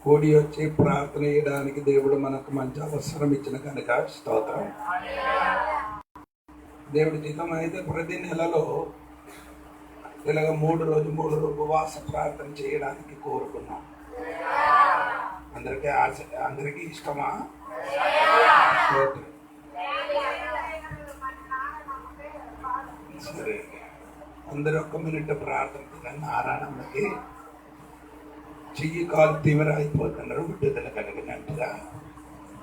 కూడి వచ్చి ప్రార్థన చేయడానికి దేవుడు మనకు మంచి అవసరం ఇచ్చిన కనుక స్తోత్రం. దేవుడి చిత్తం అయితే ప్రతి నెలలో ఇలాగ 3 రోజులు ఉపవాస ప్రార్థన చేయడానికి కోరుకున్నాం. అందరికీ ఇష్టమా? సరే, అందరూ 1 మినిట్ ప్రార్థన. నారాయణమ్మకి చెయ్యి కాలు తీవ్ర అయిపోతున్నారు, విడుదల కలిగినట్టుగా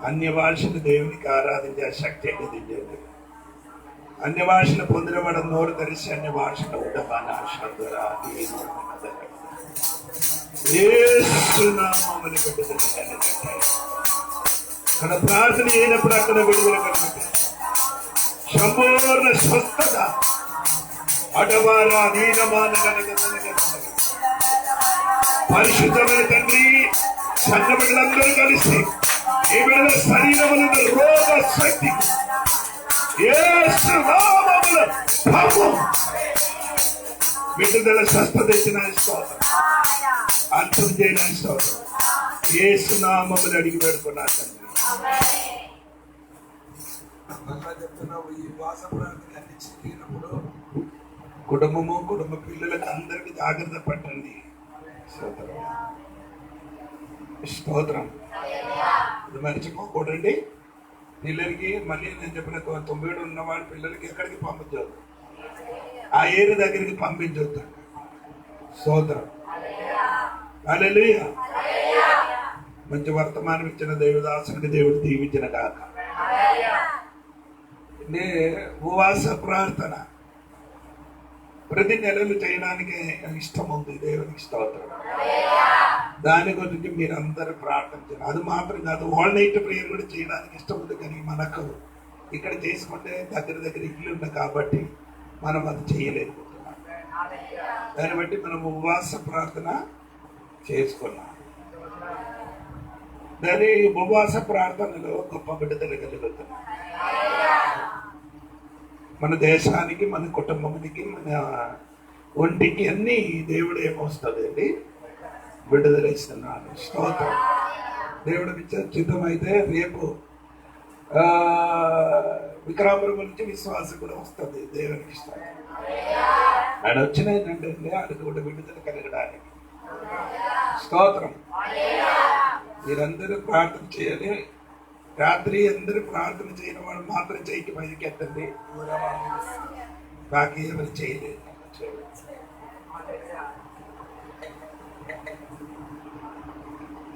అన్య భాషలు దేవునికి ఆరాధించే శక్తి అనేది. అన్య భాషలు పొందినవాడు నోరు తెరిచి అన్య భాషలు అక్కడ ప్రార్థన అయినప్పుడు అక్కడ విడుదల కలిగితే సంపూర్ణ స్వస్థత అటవారా దీనమాన పరిశుద్ధమైన తండ్రి, సంఘ బిడ్డలందరూ కలిసి ఈ బిడ్డల శరీరములను రోగ శక్తి విడుదల స్వస్థత ఇచ్చిన స్తోత్రం, అర్థం చేయడానికి స్తోత్రం. యేసు నామములు అడిగి పెడుతున్నా తండ్రి. చెప్తున్నావు, ఈ వాస ప్రాంతాన్ని అన్ని చేయనప్పుడు కుటుంబ పిల్లలకు అందరికి జాగ్రత్త పట్టండి. స్తోత్రం. ఇది మర్చిపోకూడండి. పిల్లలకి మళ్ళీ నేను చెప్పిన 9 ఉన్నవాడు పిల్లలకి ఎక్కడికి పంపించవద్దు, ఆ ఏరు దగ్గరికి పంపించవద్దు. స్తోత్రం. హల్లెలూయా. మంచి వర్తమానం ఇచ్చిన దేవదాసునికి దేవుడు దీవించిన కాక. ఉపవాస ప్రార్థన ప్రతి నెలలు చేయడానికి ఇష్టం ఉంది దేవునికి. స్తోత్రం. దాని గురించి మీరు అందరూ ప్రార్థించారు. అది మాత్రం కాదు, ఆల్ నైట్ ప్రేయర్ కూడా చేయడానికి ఇష్టం ఉంది. కానీ మనకు ఇక్కడ చేసుకుంటే దగ్గర ఇల్లు ఉన్నాయి కాబట్టి మనం అది చేయలేకపోతున్నాం. దాన్ని బట్టి మనం ఉపవాస ప్రార్థన చేసుకున్నాం. దాని ఉపవాస ప్రార్థనలో గొప్ప విడుదల కలుగుతున్నాం. మన దేశానికి, మన కుటుంబానికి, మన ఒంటికి అన్ని దేవుడు ఏమొస్తుంది అండి, విడుదల ఇస్తున్నాడు. స్తోత్రం. దేవుడికి చిత్తమైతే రేపు విక్రమపురం నుంచి విశ్వాసం కూడా వస్తుంది. దేవునికి ఇష్టం ఆయన వచ్చినదంటే అది కూడా విడుదల కలగడానికి. స్తోత్రం. మీరందరూ ప్రార్థన చేయాలి. రాత్రి అందరూ ప్రార్థన చేయని వాడు మాత్రం చేయికి పైకి ఎత్తండి. బాకీ ఎవరు చేయలేదు.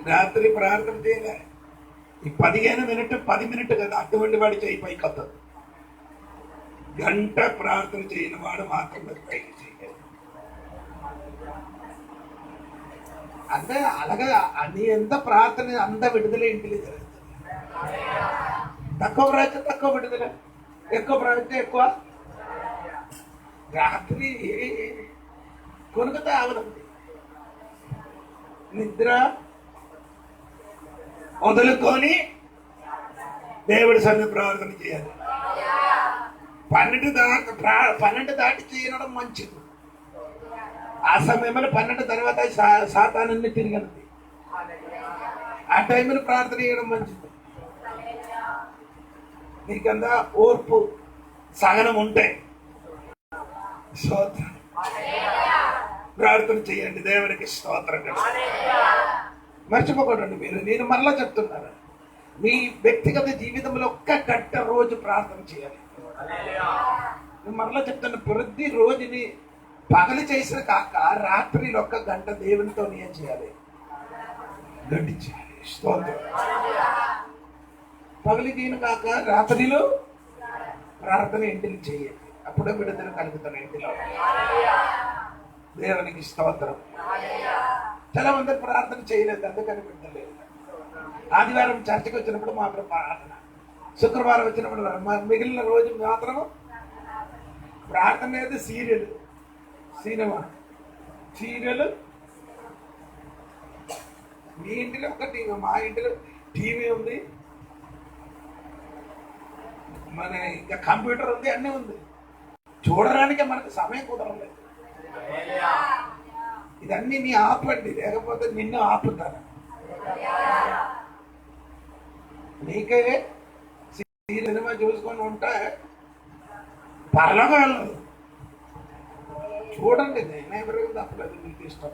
రాత్రి ప్రార్థన చేయలే. ఈ 15 మినిట్ 10 మినిట్ కదా, అటువంటి వాడి చేయి పైకి వస్తుంది. గంట ప్రార్థన చేయని వాడు మాత్రం పైకి చేయలేదు. అంటే అలాగా అది ఎంత ప్రార్థన అంత విడుదల ఇంటిలో జరుగుతుంది. తక్కువ ప్రార్థన తక్కువ విడుదల, ఎక్కువ ప్రార్థన ఎక్కువ. రాత్రి కొనుక్కుతా అవదండి, నిద్ర వదులుకొని దేవుడి సన్నిధి ప్రార్థన చేయాలి. 12 దాటి చేయడం మంచిది. ఆ సమయంలో 12 తర్వాత సాతానాన్ని తిరిగినది. ఆ టైంలో ప్రార్థన చేయడం మంచిది. నీకంతా ఓర్పు సహనం ఉంటే స్తోత్రం ప్రార్థన చేయండి. దేవునికి స్తోత్రం. మర్చిపోకండి మీరు. నేను మరలా చెప్తున్నాను, మీ వ్యక్తిగత జీవితంలో 1 గంట రోజు ప్రార్థన చేయాలి. నేను మరలా చెప్తాను, ప్రతి రోజుని పగలు చేసిన కాక రాత్రిలో 1 గంట దేవునితో ఏం చేయాలి, గడిచేయాలి. స్తోత్రం. పగలి దీని కాక రాత్రిలో ప్రార్థన ఇంటిని చేయాలి. అప్పుడే విడుదల కలుగుతాను ఇంటిలో. దేవునికి స్తోత్రం. చాలా మంది ప్రార్థన చేయలేదు, అందుకని విడుదలేదు. ఆదివారం చర్చకి వచ్చినప్పుడు మాత్రం ప్రార్థన, శుక్రవారం వచ్చినప్పుడు మిగిలిన రోజు మాత్రం ప్రార్థన. అనేది సీరియల్, సినిమా, సీరియల్. మీ ఇంటిలో ఒక టీవీ, మా ఇంటిలో టీవీ ఉంది, మన ఇంకా కంప్యూటర్ ఉంది, అన్నీ ఉంది. చూడడానికి మనకు సమయం కుదరలేదు. ఇదన్నీ నీ ఆపండి, లేకపోతే నిన్ను ఆపుతాను. నీకే సినిమా చూసుకొని ఉంటే పర్లేదు వెళ్ళదు. చూడండి, నేనెవరికి తప్పలేదు, మీకు ఇష్టం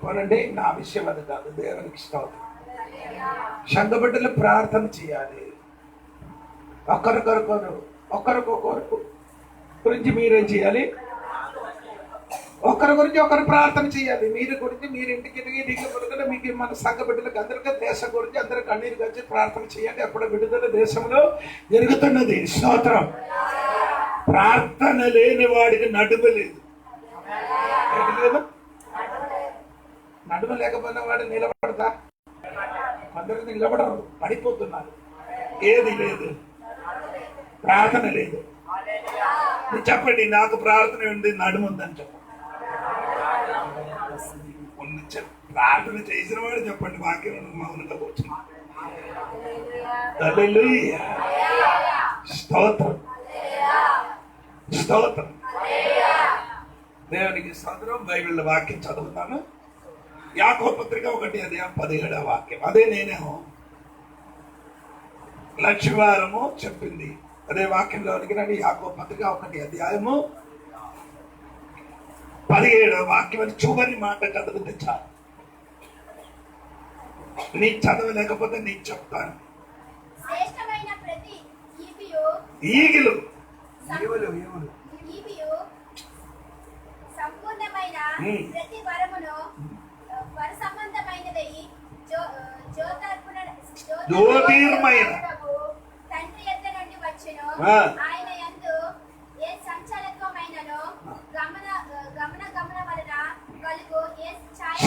పోనండి, నా విషయం అది కాదు, దేవునికి ఇష్టం అవుతుంది. సంఘబిడ్డలు ప్రార్థన చేయాలి. ఒకరికొకరు గురించి మీరేం చేయాలి? ఒకరి గురించి ఒకరు ప్రార్థన చేయాలి. మీరు గురించి మీరు ఇంటికి దిగుబడుగా మీకు మన సంఘ బిడ్డలకు అందరికీ దేశం గురించి అందరూ కన్నీరు కలిసి ప్రార్థన చేయండి. అప్పుడు విడుదల దేశంలో జరుగుతున్నది. స్తోత్రం. ప్రార్థన లేని వాడికి నడుము లేదు. నడుము లేకపోయిన వాడు నిలబడతా? అందరూ నిలబడరు, పడిపోతున్నారు. ఏది లేదు, ప్రార్థన లేదు. చెప్పండి, నాకు ప్రార్థన ఉంది, నడుము ఉందని చెప్పండి. ప్రార్థన చేసిన వాడు చెప్పండి, వాక్యం మౌనంగా కూర్చుని. స్తోత్రం, స్తోత్రం. దేవునికి స్తోత్రం. బైబిల్ వాక్యం చదువుతాను. యాకోబు పత్రిక 1:17 వాక్యం. అదే నేనేమో లక్ష్మీవారము చెప్పింది. అదే వాక్యంలోనికి రండి. యాకోబు పత్రిక 1:17 వాక్యం అని చివరి మాట చదివితే చాలు. నీ చదవలేకపోతే నీకు చెప్తాను. ఈగిలు జ్యోతిర్మయ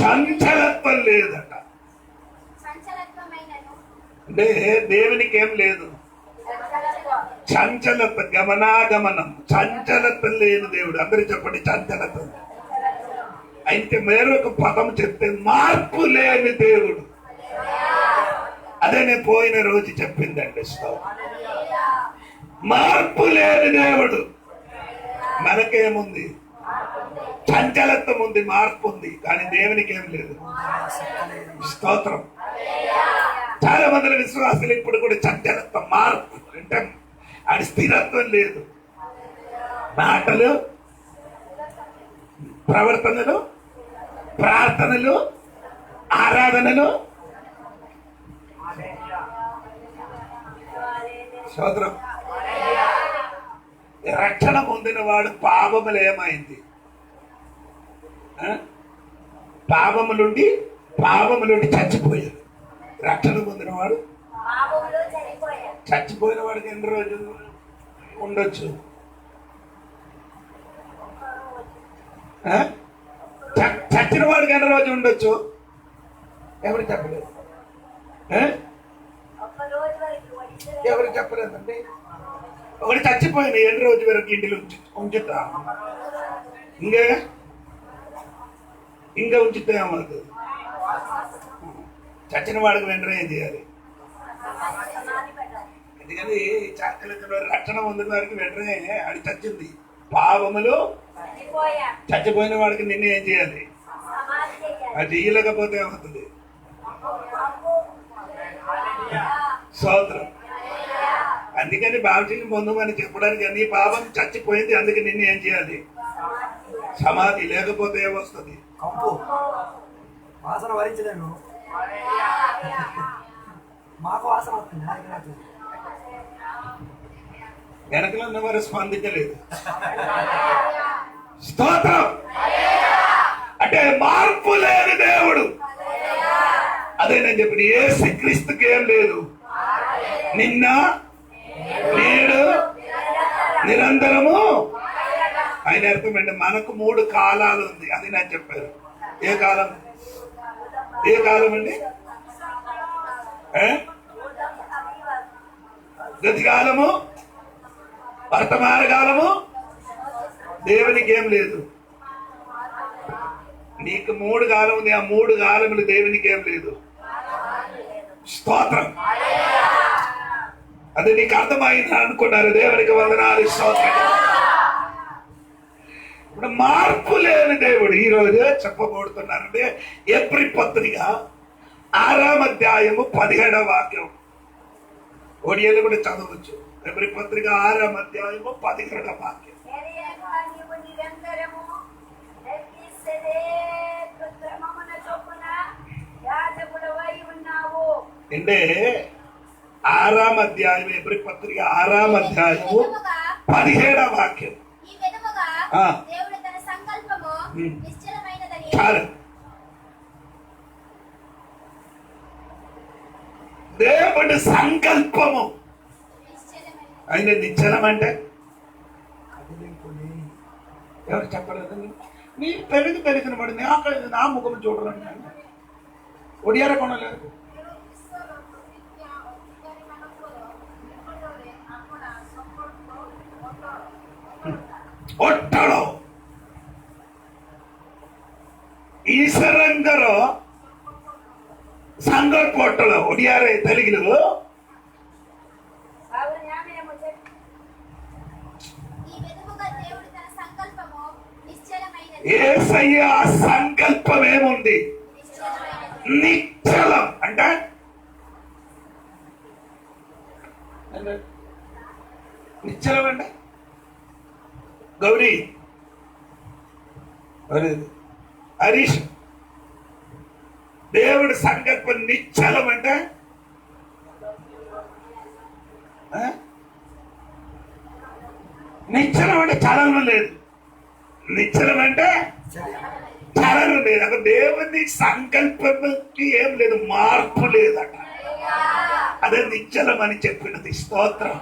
సంచలత్వం లేదట. అంటే దేవునికి ఏం లేదు, చంచలత గమనాగమనం, చంచలత్వం లేని దేవుడు. అందరూ చెప్పండి, చంచలత్వం. అయితే మరొక పదం చెప్తే మార్పు లేని దేవుడు. అదే నేను పోయిన రోజు చెప్పిందండి. మార్పు లేని దేవుడు. మనకేముంది? చంచలత్వం ఉంది, మార్పు ఉంది. కానీ దేవునికి ఏం లేదు. స్తోత్రం. చాలా మంది విశ్వాసులు ఇప్పుడు కూడా చంచలత్వం, మార్పు అంటే అది స్థిరత్వం లేదు. మాటలు, ప్రవర్తనలు, ప్రార్థనలు, ఆరాధనలు. స్తోత్రం. రక్షణ పొందిన వాడు పాపములు ఏమైంది? పాపములుండి చచ్చిపోయాడు. రక్షణ పొందిన వాడు చచ్చిపోయిన వాడికి ఎన్ని రోజులు ఉండొచ్చు? చచ్చిన వాడికి ఎన్ని రోజులు ఉండొచ్చు? ఎవరు చెప్పలేదు? ఎవరు చెప్పలేదండి? ఒకటి చచ్చిపోయిన ఎన్ని రోజు వరకు ఇంటిలో ఉంచుతా? ఇంకా ఉంచితే ఏమవుతుంది? చచ్చిన వాడికి వెంటనే ఏం చేయాలి? ఎందుకని రక్షణ పొందిన వారికి వెంటనే అది చచ్చింది. పాపములు చచ్చిపోయిన వాడికి నిన్న ఏం చేయాలి? అది చేయలేకపోతే ఏమవుతుంది? స్తోత్రం. అందుకని బాప్తిజం పొందమని చెప్పడానికి నీ పాపం చచ్చిపోయింది, అందుకే నిన్ను ఏం చేయాలి? సమాధి. లేకపోతే ఏమొస్తుంది? కంపు వాసన భరించలేము. మాకు వాసన వస్తుంది. వెనకలో ఉన్నవారు స్పందించలేదు. స్తోత్రం. అంటే మార్పు లేని దేవుడు. అదే నేను చెప్పిన యేసుక్రీస్తుకి ఏం లేదు. నిన్న, నేడు, నిరంతరము. ఆయన అర్థమండి. మనకు 3 కాలాలు ఉంది. అది నేను చెప్పారు. ఏ కాలం? ఏ కాలం అండి? గతికాలము, వర్తమాన కాలము. దేవునికి ఏం లేదు. నీకు 3 కాలం ఉంది. ఆ 3 కాలములు దేవునికి ఏం లేదు. స్తోత్రం. అది నీకు అర్థమైంది అనుకున్నారు. దేవునికి వందనాలు. స్తోత్రం. ఇప్పుడు మార్పు లేని దేవుడు ఈ రోజు చెప్పబోతున్నారంటే ఏప్రిల్ పత్రిక 6వ అధ్యాయము 17వ వాక్యం. ఒడియాలు కూడా చదవచ్చు. ఎబ్రీ పత్రిక 6వ అధ్యాయము 17వ వాక్యం. ఎరియక నీవు నిరంతరము నెక్కిసెదే క్రమమున చొప్పున యాజకుడవై ఉన్నావు. అంటే 6వ అధ్యాయం ఎబ్రీ పత్రిక 6వ అధ్యాయము 17వ వాక్యం. ఈ విధముగా ఆ. దేవుడు తన సంకల్పము నిశ్చలమైనదని. చాలు. దేవుడి సంకల్పము నిశ్చలమైనది. ఆయన నిశ్చలం అంటే కదిలింపులేని ఎవరు చెప్పలేదు. మీరు పెరిగిన పడి నా ముఖం చూడరండి. ఒడియార కొనలేదు. ಒಟ್ಟಳು ಈಶ್ವರಂಗರು ಸಂಕಲ್ಪ ಒಟ್ಟಳು ಒಡಿಯಾರ ತೆಲುಗಿಲು బాబు న్యాయమేమో చెప్పు. ఈ విధముగా దేవుడు తన సంకల్పము నిశ్చలమైనది. ఏసయ్య సంకల్పం ఏముంది? నిశ్చలమైనది. నిశ్చలం అంటే నిశ్చలం అంటే గౌరీ హరీష్ దేవుడి సంకల్పం నిశ్చలం అంటే నిశ్చలం అంటే చలనం లేదు. నిశ్చలం అంటే చలనం లేదు. అక్కడ దేవుని సంకల్పంకి ఏం లేదు, మార్పు లేదట. అదే నిశ్చలం అని చెప్పినది. స్తోత్రం.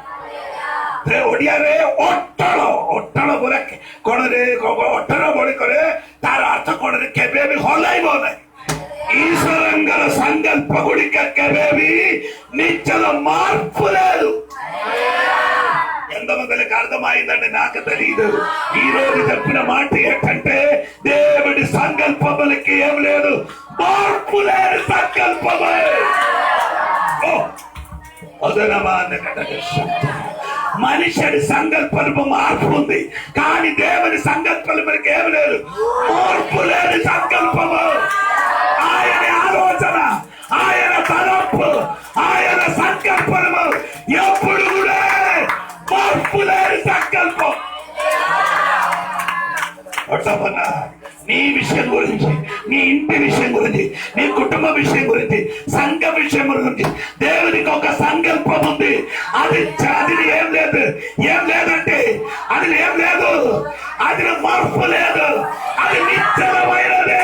ওড়িয়ারে অট্টল অট্টল বলে কোণরে অট্টল বলি করে তার অর্থ কোণরে কেবে বি হলাইব না। ఈశ్వరంగల సంకల్ప గుడిక కేవేవి నిశ్చల మార్పు లేదు. ఎంతమందికి అర్థమైందండి నాకు తెలియదు. ఈ రోజు చెప్పిన మాట ఏంటంటే దేవుడి సంకల్పములకి ఏం లేదు, మార్పు లేని సంకల్పమే. మనిషి సంకల్పము మార్పు ఉంది, కానీ దేవుని సంకల్పము మనకి ఏమి లేదు, మార్పు లేని సంకల్పము. ఆయన ఆలోచన, ఆయన తలంపు, ఆయన సంకల్పము ఎప్పుడు కూడా మార్పు లేని సంకల్పం. నీ విషయం గురించి, నీ ఇంటి విషయం గురించి, నీ కుటుంబ విషయం గురించి, సంఘ విషయం గురించి దేవునికి ఒక సంకల్పం ఉంది. అది ఏం లేదు, ఏం లేదంటే అది ఏం లేదు, అది మార్పు లేదు, అది నిశ్చలమైనది.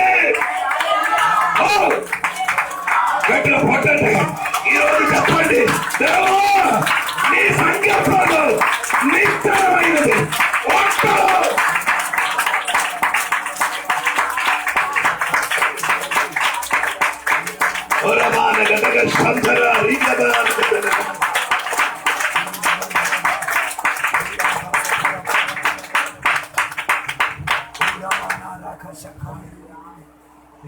గట్టిగా పట్టండి. ఈరోజు చెప్పండి, దేవా నీ సంకల్పము నిశ్చలమైనది.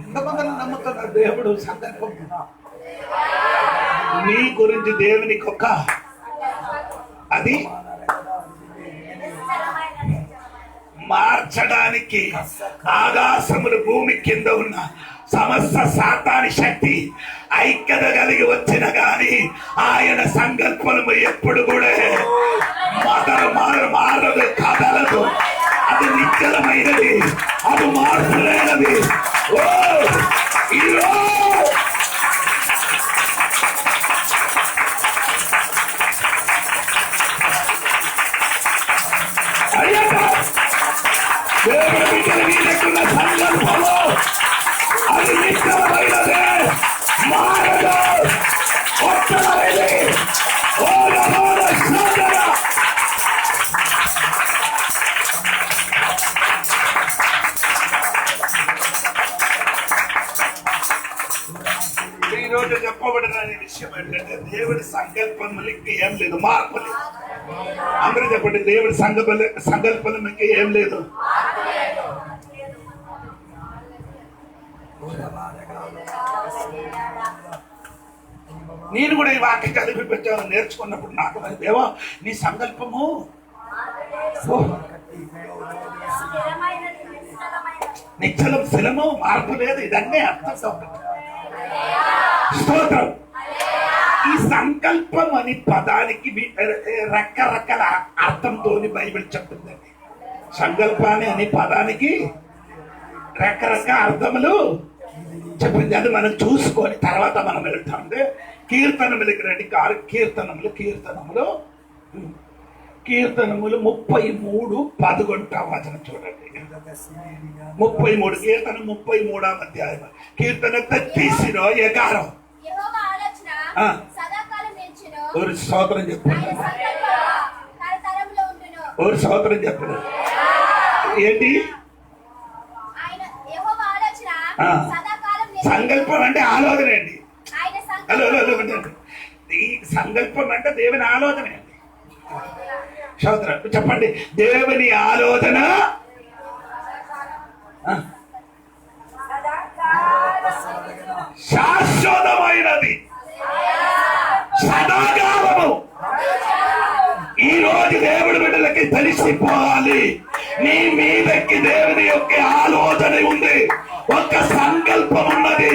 ఎంతమంది నమ్ముతున్నారు దేవుడు సంకల్పం? నీ గురించి దేవునికి ఒక అది మార్చడానికి ఆకాశములు భూమి కింద ఉన్న సమస్త సాతాని శక్తి ఐక్యత కలిగి వచ్చిన గాని ఆయన సంకల్పము ఎప్పుడు కూడా మారదు, కదలదు. అది నిశ్చలమైనది, అది మార్పు లేనది. దేవుడి బిడ్డల మీదకున్న సంకల్పము అది నిశ్చలమైనదే, మారదు, కొత్తమైనది. ఈ రోజు చెప్పబడిన విషయం ఏంటంటే దేవుడి సంకల్పములకి ఏం లేదు, మార్పు లేదు. అందరూ చెప్పండి, దేవుడి సంకల్పములకి ఏం లేదు. నేను కూడా ఈ వాక్యం చదివి పెట్టాను నేర్చుకున్నప్పుడు నాకు దేవా నీ సంకల్పము నిశ్చలం, శిలము, మార్పు లేదు. ఇదన్నీ అర్థం స్తోత్రం. ఈ సంకల్పం అని పదానికి రకరకాల అర్థంతో బైబిల్ చెప్తుందండి. సంకల్పాన్ని అనే పదానికి రకరకాల అర్థములు చెప్పింది. అది మనం చూసుకొని తర్వాత మనం వెళ్తాం. కీర్తనములకి రండి. కీర్తనములు 33:11 చూడండి. 33 కీర్తన 33వ అధ్యాయం. కీర్తన 33:11 యెహోవా ఆలోచన ఆ. సదాకాలం నిలిచును. ఒక స్తోత్రం చెప్పండి. ఆయన సంకల్పము తరతరములో ఉండును. ఒక స్తోత్రం చెప్పండి. ఏంటి ఆయన యెహోవా ఆలోచన ఆ. సదాకాలం నిలిచును. సంకల్పం అంటే ఆలోచన అండి. ఆయన హలో సంకల్పము వినండి. ఈ సంకల్పం అంటే దేవుని ఆలోచన అండి. స్తోత్రం చెప్పండి. దేవుని ఆలోచన ఆ, శాశ్వతమైనది, సదాకాలము. ఈ రోజు దేవుడి బిడ్డలకి తెలిసిపోవాలి, నీ మీదకి దేవుని యొక్క ఆలోచన ఉంది, ఒక సంకల్పం ఉన్నది.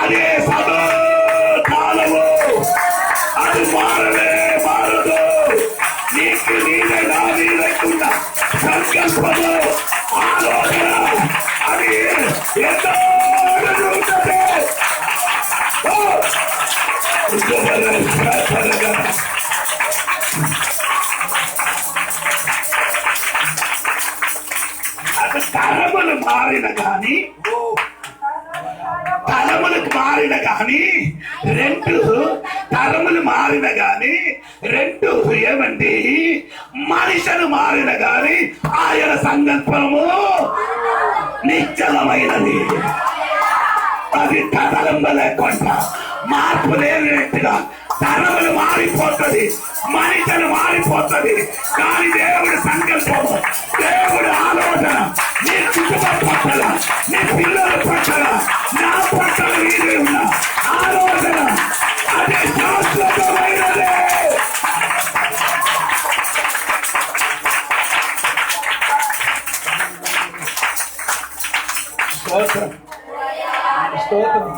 అదే సదాకాలము, అది మారలే మారదు. నీకు నీదే నా నీదకుండా సంకల్పము ఆలోచన అది ఎంతో ఉంటుంది. ఓ! అది తరములు మారిన గాని తరములకు మారిన గాని రెండు తరములు మారిన గాని రెండు ఏమండి మనిషిని మారిన గాని ఆయన సంకల్పము నిశ్చలమైనది. అది కదలంబ లేకుండా మార్పు లేనట్టుగా తరములు మారిపోతుంది, మనిషిని మారిపోతుంది. కానీ దేవుడి సంకల్పము, దేవుడి ఆలోచన నీ కుటుంబం పట్ల, నీ పిల్లల పట్ల, నా పట్ల మీద ఉన్న ఆలోచన అదే శాశ్వతమైనదే. స్తోత్రం స్తోత్రం.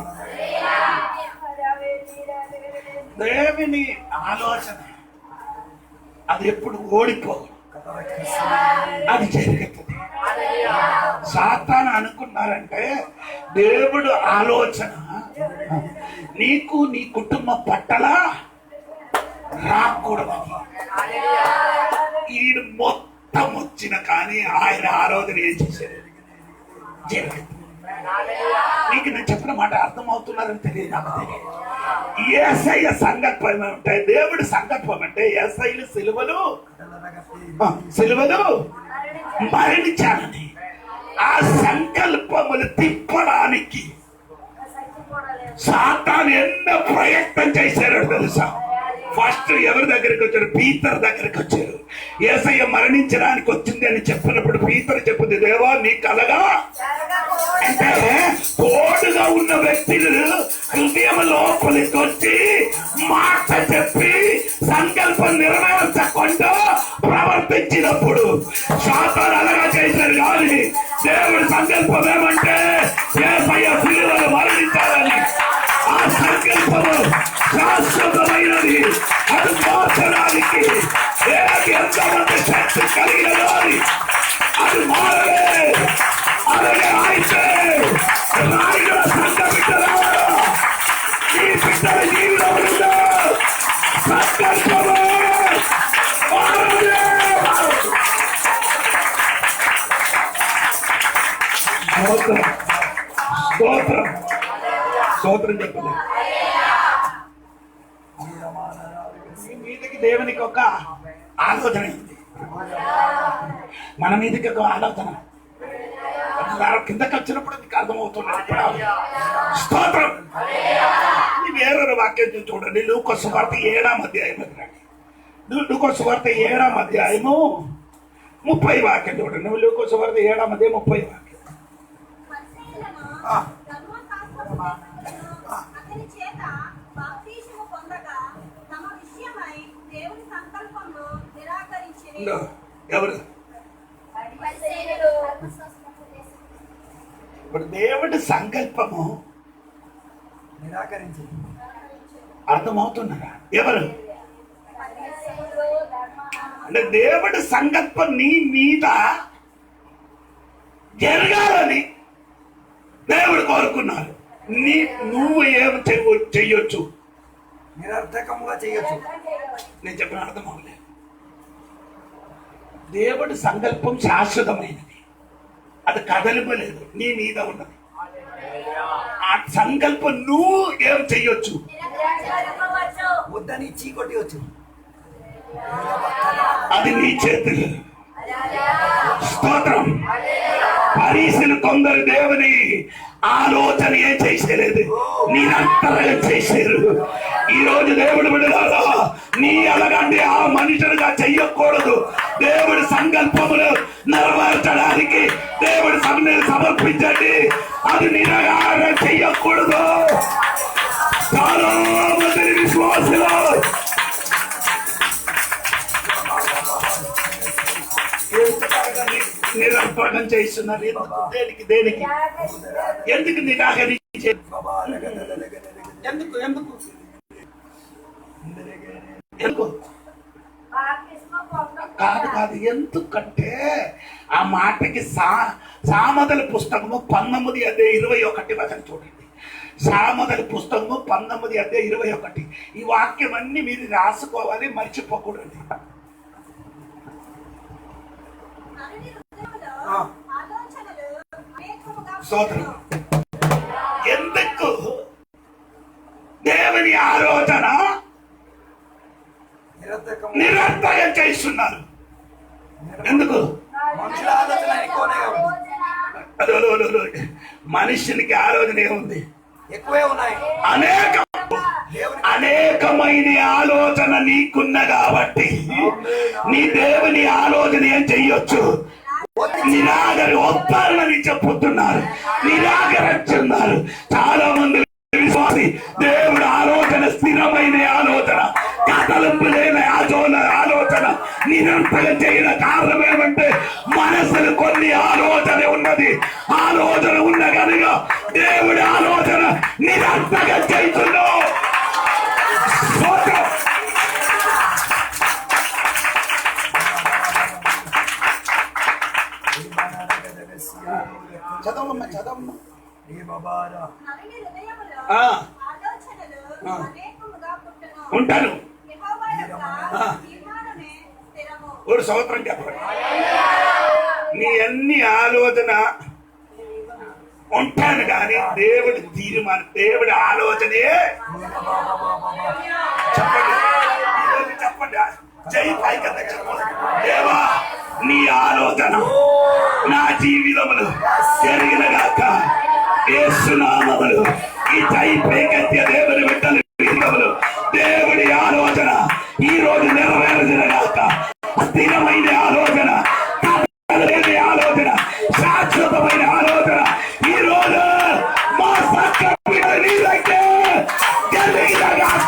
దేవుని ఆలోచన అది ఎప్పుడు ఓడిపోదు, అది జరుగుతుంది. సాతాను అనుకున్నారంటే దేవుడు ఆలోచన నీకు నీ కుటుంబం పట్టల రాకూడదని. ఈయన మొత్తం వచ్చిన కానీ ఆయన ఆలోచన ఏం చేశారు జరుగుతుంది. నీకు నేను చెప్పిన మాట అర్థమవుతున్నారని తెలియదు, నాకు తెలియదు. యేసయ్య సంకల్పం ఏమంటే, దేవుడి సంకల్పం అంటే యేసయ్యలు సిలువలు మరణించాలని, ఆ సంకల్పములు తిప్పడానికి సాతాను ఎన్నో ప్రయత్నం చేశారో తెలుసా. ఫస్ట్ ఎవరి దగ్గరికి వచ్చారు? పీతర్ దగ్గరికి వచ్చారు. యేసయ్య మరణించడానికి వచ్చింది అని చెప్పినప్పుడు పీతర్ చెప్పింది, దేవా నీ కలగా అంటే తోడుగా ఉన్న వ్యక్తులు హృదయం లోపలికి వచ్చి మాట చెప్పి సంకల్పం నెరవేర్చకుండా ప్రవర్తించినప్పుడు సాతాను అలాగా చేశారు. కానీ దేవుడి సంకల్పం ఏమంటే యేసయ్య సిలువలో మరణించాలని. ఆ సంకల్పము శాశ్వతమైనది, అది మార్చడానికి ఎంతమంది శక్తి కలిగిన వారి అది మారలే. అలాగే అయితే రాయిగా సంఘ బిడ్డలారా, ఈ బిడ్డల జీవితంలో సంకల్పము మారలే. స్తోత్రం స్తోత్రం స్తోత్రం చెప్పండి. మీ మీదకి దేవునికి ఒక ఆలోచన ఉంది, మన మీదకి ఒక ఆలోచన. కిందకి వచ్చినప్పుడు నీకు అర్థమవుతున్నది. స్తోత్రం. వేరొక వాక్యం చూడండి. లూకా సువార్త 7వ అధ్యాయం. లూకా సువార్త 7వ అధ్యాయము 30 వాక్యం చూడండి. లూకా సువార్త 7వ అధ్యాయం 30 వాక్యం. అతని చేత బాప్తిసము పొందగా తమ విషయమై దేవుని సంకల్పమును నిరాకరించిరి. ఎవరు? నిరాకరించింది. ఇప్పుడు దేవుడి సంకల్పము అర్థమవుతున్నారా? ఎవరు అంటే దేవుడి సంకల్పం నీ మీద జరగాలని దేవుడు కోరుకున్నారు. నువ్వు ఏం చెయ్యొచ్చు? నిరర్థకంగా చేయొచ్చు. నేను చెప్పిన అర్థం అవ్వలేదు. దేవుడి సంకల్పం శాశ్వతమైనది, అది కదలిపోలేదు, నీ మీద ఉన్నది. ఆ సంకల్పం నువ్వు ఏం చెయ్యొచ్చు? వద్దని చీకొట్టవచ్చు. అది నీ చేతులు. స్తోత్రం. పరీక్షలు కొందరు దేవుని ఆలోచన ఏం చేసేలేదు, నిరంతరంగా చేశారు. ఈ రోజు దేవుడు విడుదల నీ అలాగంటే ఆ మనుషులుగా చెయ్యకూడదు. దేవుడి సంకల్పములు నెరవేర్చడానికి దేవుడి సభను సమర్పించండి. అది నిరాహారం చెయ్యకూడదు. చాలా మంది విశ్వాసులు నిరంతరం చేస్తున్నారు. దేనికి దేనికి ఎందుకు నిరాకరించే? ఎందుకు ఎందుకు ఎందుకు కాదు కాదు ఎందుకంటే ఆ మాటకి సామదల పుస్తకము 19:21 చూడండి. సామదల పుస్తకము 19:21. ఈ వాక్యం అన్ని మీరు రాసుకోవాలి, మర్చిపోకూడదు. స్తోత్రం. ఎందుకు దేవుని ఆలోచన నిరంతరం చేస్తున్నారు? ఎందుకు? మనుషుల ఆలోచన ఎక్కువనే ఉంది. మనుషునికి ఆలోచన ఏముంది? ఎక్కువే ఉన్నాయి. అనేకమైన ఆలోచన నీకున్న కాబట్టి నీ దేవుని ఆలోచన ఏం చెయ్యొచ్చు? వద్దారని చెప్పుతున్నారు, నిరాకరిస్తున్నారు. చాలా మంది విశ్వాసి దేవుడి ఆలోచన స్థిరమైన ఆలోచన, కథలింపు లేని ఆలోచన నిరంతరం చేయడం కారణం ఏమంటే మనసులు కొన్ని ఆలోచన ఉన్నది. ఆలోచన ఉన్న కనుక దేవుడి ఆలోచన నిరంతరం చేస్తున్నావు. చదవమ్మా చదవమ్మా. ఉంటాను ఒక సంవత్సరం చెప్పండి. నీ అన్ని ఆలోచన ఉంటాను కానీ దేవుడి తీర్మానం, దేవుడి ఆలోచనే. చెప్పండి చెప్పండి, జై పైకి చెప్పండి. దేవా నీ ఆలోచన నా జీవితములు జరిగిన గాక యేసునామములు. ఈ జై పైకెత్తే దేవుని బిడ్డలు దేవుడి ఆలోచన ఈ రోజు నెరవేర్చిన గాక. స్థిరమైన ఆలోచన, ఆలోచన, శాశ్వతమైన ఆలోచన ఈ రోజు మా సత్యమైతే జరిగిన గాక.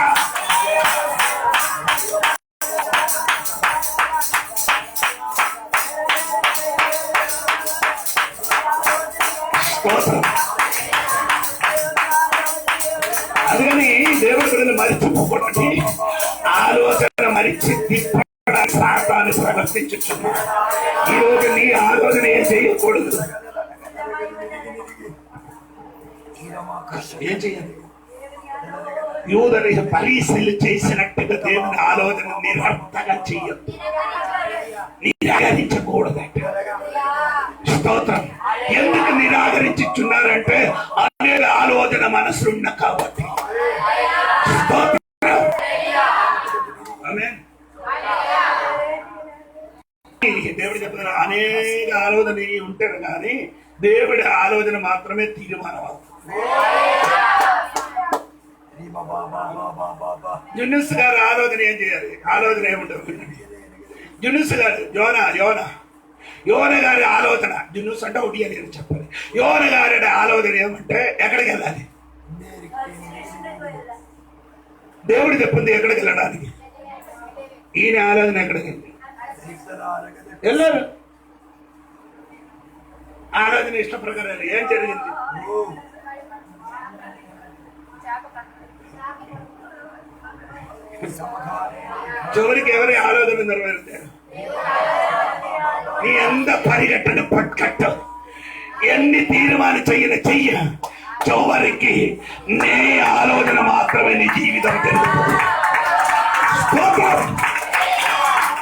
అందుకని దేవుడి గురించి మరిచిపోకూడదు. ఆలోచన మరిచి తిప్పడానికి సాతాను ప్రవర్తించుచున్నాడు. ఈ రోజు నీ ఆలోచన ఏం చేయకూడదు. ఏం చేయాలి? యూదులు పరీక్షలు చేసినట్టుగా దేవుని ఆలోచన నిరర్థంగా చెయ్యొద్దు, నిరాకరించకూడదట. స్తోత్రం. ఎందుకు నిరాకరించుచున్నారంటే అనేక ఆలోచన మనసులున్న కాబట్టి. స్తోత్రం. ఆమేన్. దేవుడు చెప్తున్నారు అనేక ఆలోచన ఉంటారు కానీ దేవుడి ఆలోచన మాత్రమే తీర్మానం అవుతుంది. జున్నుస్ గారు ఆలోచన ఏం చేయాలి? ఆలోచన ఏముంటుంది? జున్నుస్ గారు యోన గారి ఆలోచన, జున్నుస్ అంటే ఒకటి అని చెప్పాలి. యోన గారి ఆలోచన ఏమంటే ఎక్కడికి వెళ్ళాలి? దేవుడు చెప్పింది ఎక్కడికి వెళ్ళడానికి. ఈయన ఆలోచన ఎక్కడికి వెళ్ళారు? ఆలోచన ఇష్ట ప్రకారం ఏం జరిగింది? చివరికి ఎవరి ఆలోచన నెరవేరుతారు? నీ ఎంత పరిగెట్టను పట్టుకట్టు, ఎన్ని తీర్మానం చెయ్య చివరికి నీ ఆలోచన మాత్రమే నీ జీవితం జరుగుతుంది.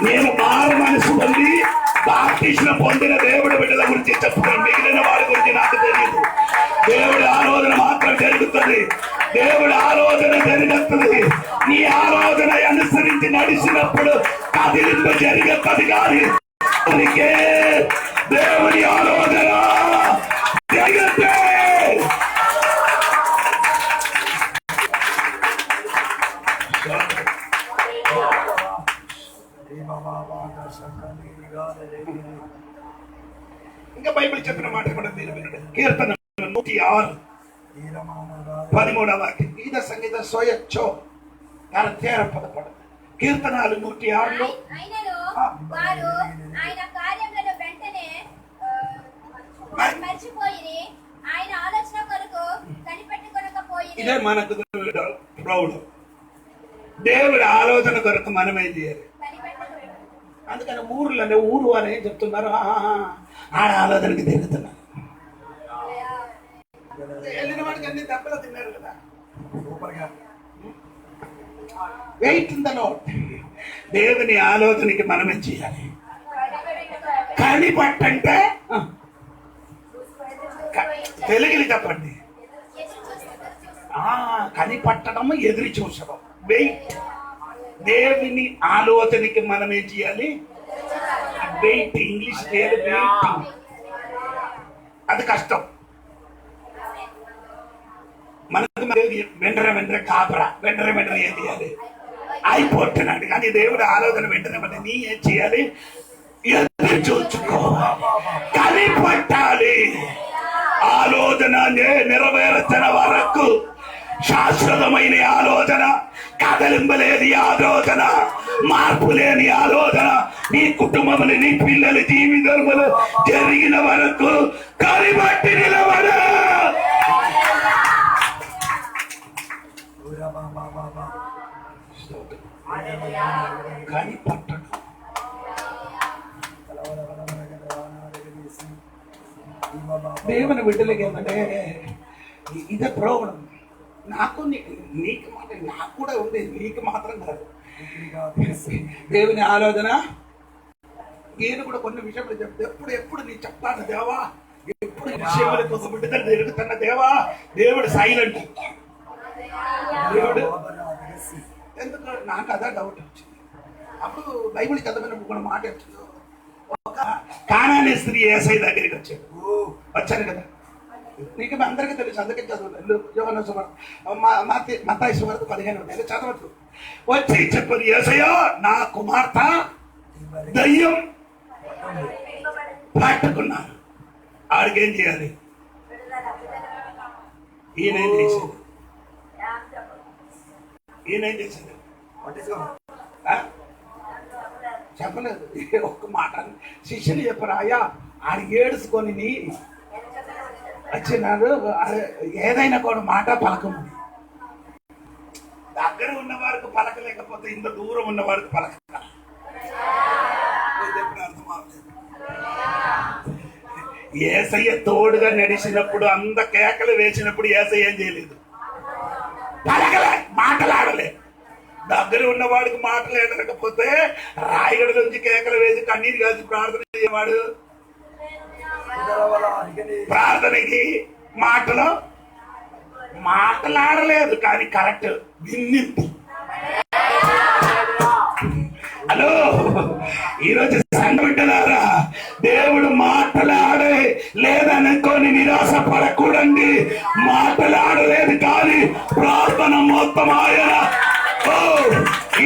నేను మారు మనసు పొంది బాప్టిస్మం పొందిన దేవుడి బిడ్డల గురించి చెప్తాను, మిగిలిన వారి గురించి నాకు తెలియదు. దేవుడి ఆలోచన మాత్రం జరుగుతుంది, దేవుడి ఆలోచన జరుగుతుంది. నీ ఆలోచన అనుసరించి నడిచినప్పుడు కదిలింపు జరిగేది కాదు, అందుకే దేవుడి ఆలోచన జరిగితే ఇంకా బైబిల్ చెప్పిన మాట కూడా మీరు వినండి. కీర్తన 106:13 వాక్యం. గీత సంగీత సోయచ్చో పదపడదు. కీర్తనాలు 106లో ఆయనను వారు ఆయన కార్యములను వెంటనే మర్చిపోయి ఆయన ఆలోచన కొరకు కనిపెట్టుకొనకపోయి. ఇదే మనకు ప్రౌఢ దేవుడి ఆలోచన కొరకు మనమేం చేయాలి. అందుకని ఊరు అని ఏం చెప్తున్నారు, ఆడ ఆలోచనకి తిరుగుతున్నారు. వెళ్ళిన వాడికి అన్ని దెబ్బలు తిన్నారు కదా. Wait in the Lord. దేవుని ఆలోచనకి మనమే చేయాలి. కనిపట్టంటే తెలుగుని చెప్పండి. కనిపట్టడం, ఎదురు చూసడం, వెయిట్. దేవుని ఆలోచనకి మనం ఏం చేయాలి? వెయిట్. ఇంగ్లీష్ వెయిట్, అది కష్టం. మనకు వెంటనే కాపరా, వెంటనే ఏం చేయాలి? అయిపోతున్నాడు. కానీ దేవుడి ఆలోచన వెంటనే నీ ఏం చేయాలి? ఎదురు చూసుకోవాలి, కనిపట్టాలి. ఆలోచన నెరవేర్చిన వరకు శాశ్వతమైన ఆలోచన, కదలింపలేని ఆలోచన, మార్పు లేని ఆలోచన నీ కుటుంబములు, నీ పిల్లల జీవితములు జరిగిన వరకు కనిపట్టి నిలబడ. కనిపట్టడం దేవుని బిడ్డలకి ఏంటంటే ఇదే ప్రోగ్రాం. నాకు నీకు మాట నాకు కూడా ఉంది, నీకు మాత్రం కాదు. దేవుని ఆలోచన నేను కూడా కొన్ని విషయాలు చెప్తే ఎప్పుడు నీ చెప్తాను దేవా, ఎప్పుడు విషయాలకు ఒక బిడ్డలు జరుగుతున్న దేవా. దేవుడు సైలెంట్. దేవుడు ఎందుకు నాకు అదే డౌట్ వచ్చింది. అప్పుడు బైబిల్ చదవని కూడా మాట వచ్చింది. ఒక కానానీ స్త్రీ యేసై దగ్గరికి వచ్చారు కదా. నీకు అందరికీ తెలుసు, అందుకే చదవలేదు. మత్తయి సువార్త 15 చదవచ్చు. వచ్చి చెప్పదు, యేసయ్యా నా కుమార్తె దయ్యం పట్టుకున్నారు. ఆడికేం చేయాలి? ఈయనేం చేసేది? చెప్పలేదు. ఒక్క మాట శిష్యులు చెప్పరు, అయ్యా ఆడి ఏడుచుకొని వచ్చినాడు, ఏదైనా కూడా మాట పలకమని. దగ్గర ఉన్న వారికి పలకలేకపోతే ఇంత దూరం ఉన్న వారికి పలక. యేసయ్య తోడుగా నడిచినప్పుడు, అంత కేకలు వేసినప్పుడు యేసయ్య ఏం చేయలేదు? పలకలే, మాటలాడలే. దగ్గర ఉన్నవాడికి మాటలేడకపోతే రాయగడ నుంచి కేకలు వేసి కన్నీరు కాసి ప్రార్థన చేయవాడు. ప్రార్థనకి మాటలాడలేదు, కానీ కరెక్ట్ విన్నింది. హలో, ఈరోజు సంఘబిడ్డలారా, దేవుడు మాటలాడే లేదనుకొని నిరాశ పడకూడండి. మాటలాడలేదు కానీ ప్రార్థన మొత్తం ఆయన.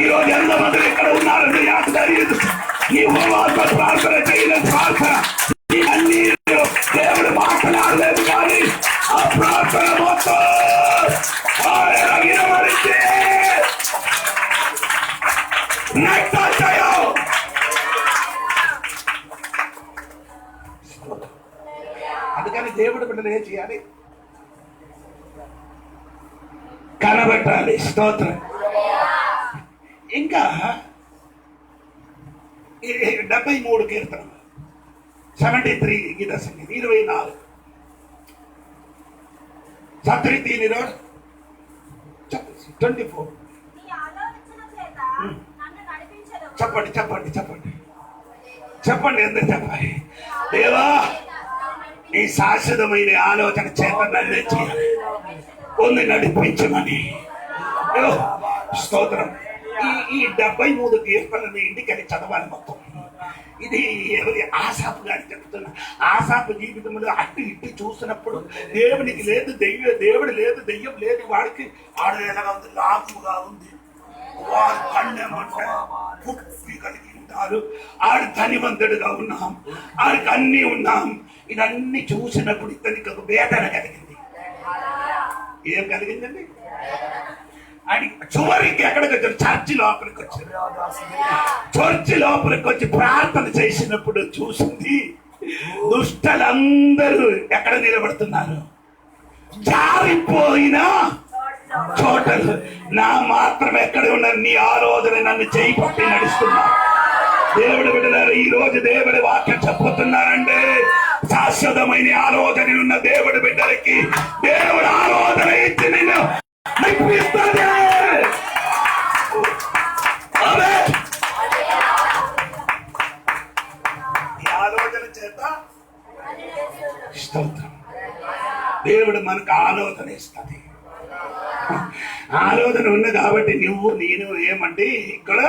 ఈరోజు ఎంతమంది ఇక్కడ ఉన్నారని నాకు తెలియదు. నీ ప్రార్థన చేయలేదు, ప్రార్థన అన్ని దేవుడు మాట్లాడలేదు కానీ ఆ ప్రార్థన మొత్తం ఆయన వినబడితే అందుకని దేవుడు బిడ్డలు ఏం చేయాలి? కనబెట్టాలి. స్తోత్రం. ఇంకా 73 కీర్తన 73 గీత సంగీతం 24 సత్రి దీని 24 నీ ఆలోచన చేత నన్ను నడిపించదు. చెప్పండి చెప్పండి చెప్పండి చెప్పండి ఎందుకు చెప్పాలి? దేవా నీ శాశ్వతమైన ఆలోచన చేత నన్ను చేయాలి, కొన్ని నడిపించమని. అయ్యో, స్తోత్రం. ఈ 73 కీర్తనని ఇంటికి చదవాలి మొత్తం. ఇది ఎవరి ఆశాపు గారి చెప్తున్నా. ఆశాపు జీవితంలో అటు ఇటు చూసినప్పుడు దేవునికి లేదు దేవుడు లేదు, దెయ్యం లేదు, వాడికి ఆడ ఎలాగా ఉంది, లాభముగా ఉంది, వారు కళ్ళెమంట పుప్పి కలిగి ఉంటారు, ఆడు ధనివంతుడుగా ఉన్నాం, ఆడికి అన్ని ఉన్నాం. ఇదన్నీ చూసినప్పుడు ఇతనికి ఒక వేదన కలిగింది. ఏం కలిగిందండి? అని చివరికి ఎక్కడికి వచ్చారు? చర్చి లోపలికి వచ్చారు. చర్చి లోపలికి వచ్చి ప్రార్థన చేసినప్పుడు చూసింది, దుష్టలందరూ ఎక్కడ నిలబడుతున్నారు? జారిపోయిన చోటలు. నా మాత్రం ఎక్కడ ఉన్నారు? నీ ఆలోచన నన్ను చేయి పట్టి నడుస్తున్నా. దేవుడు బిడ్డలారా, ఈ రోజు దేవుడి వాక్యం చెప్పుతున్నారంటే శాశ్వతమైన ఆలోచన ఉన్న దేవుడి బిడ్డలకి దేవుడు ఆలోచన ఇచ్చి నిన్ను నడిపిస్తాడు. ఆమేన్. ఈ ఆలోచన చేత స్తోత్రం. దేవుడు మనకు ఆలోచన ఇస్తుంది. ఆలోచన ఉంది కాబట్టి నువ్వు నేను ఏమంటే ఇక్కడ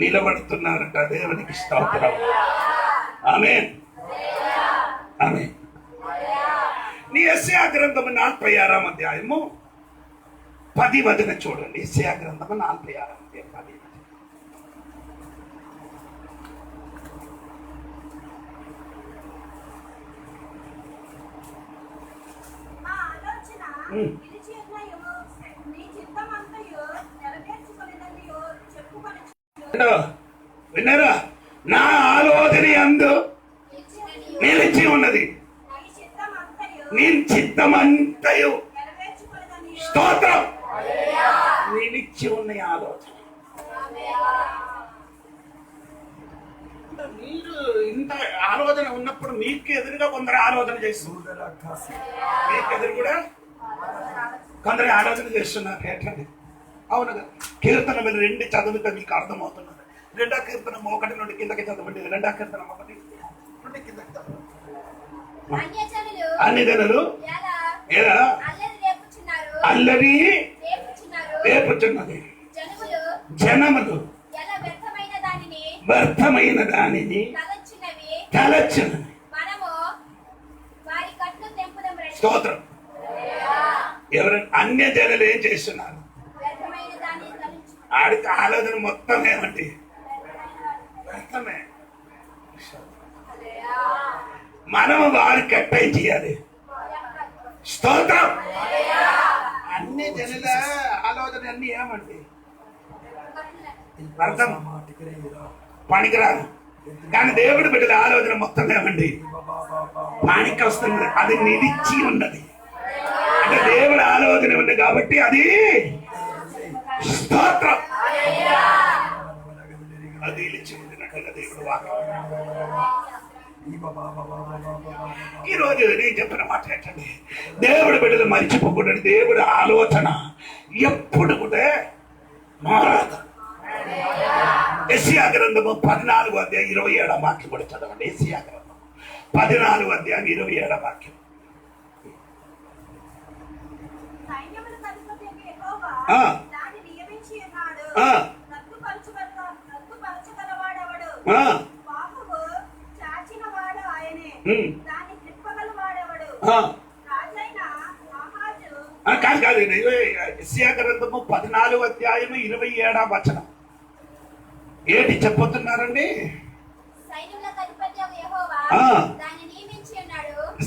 నిలబడుతున్నారంట. దేవునికి స్తోత్రం. ఆమేన్ ఆమేన్. నీ యెషయా గ్రంథము 46వ అధ్యాయము 10 వచనం చూడండి. యెషయా గ్రంథము 46వ అధ్యాయం 10 వచనం. మా ఆలోచన నిలిచి ఉన్నయు, నీ చిత్తమంతయు నెరవేర్చుకొనినదియు చెప్పుకొనుచు. విన్నారా? నా ఆలోచన అందు నిలిచి ఉన్నది, నీ చిత్తమంతయు స్తోత్రం. నిలిచి ఉన్న ఆలోచన. మీరు ఇంత ఆలోచన ఉన్నప్పుడు మీకు ఎదురుగా కొందరు ఆలోచన చేస్తున్నారు. మీకు ఎదురు కూడా కొందరు ఆలోచన చేస్తున్నారు. ఎట్లండి? అవును కదా. కీర్తన మీరు 2 చదివితే మీకు అర్థమవుతున్నది. 2వ కీర్తన 1 నుండి కిందకి చదవండి. 2వ కీర్తన 1 నుండి కిందకి చదవండి. అన్ని జనులు ఎలా అల్లరి రేపుచున్నది, జనములు వ్యర్థమైన దానిని తలచున్నది. స్తోత్రం. ఎవరైనా అన్య జనులు ఏం చేస్తున్నారు? ఆడికి ఆలోచన మొత్తం ఏమంటే వ్యర్థమే. మనము వారికి ఎట్టై చేయాలి. స్తోత్రం. అన్ని జనుల ఆలోచన అన్ని ఏమంటే అర్థం పనికిరాదు. కానీ దేవుడి బిడ్డల ఆలోచన మొత్తం ఏమండి పనికి వస్తుంది. అది నిలిచి ఉన్నది. అంటే దేవుడి ఆలోచన ఉంది కాబట్టి అది స్తోత్రం. అది నిలిచి ఉంది. దేవుడు వాక్యం. ఈ రోజు నేను చెప్పిన మాట ఏంటండి? దేవుడి బిడ్డలు మర్చిపోకూడదు. దేవుడి ఆలోచన ఎప్పుడు కూడా మారదు. యెషయా గ్రంథము 14వ అధ్యాయం 27వ వాక్యం కూడా చదవండి. యెషయా గ్రంథం 14వ అధ్యాయం 27వ వాక్యం. కాదు యెషయా గ్రంథము 14వ అధ్యాయము 27వ వచనం ఏంటి చెప్పుతున్నారండి?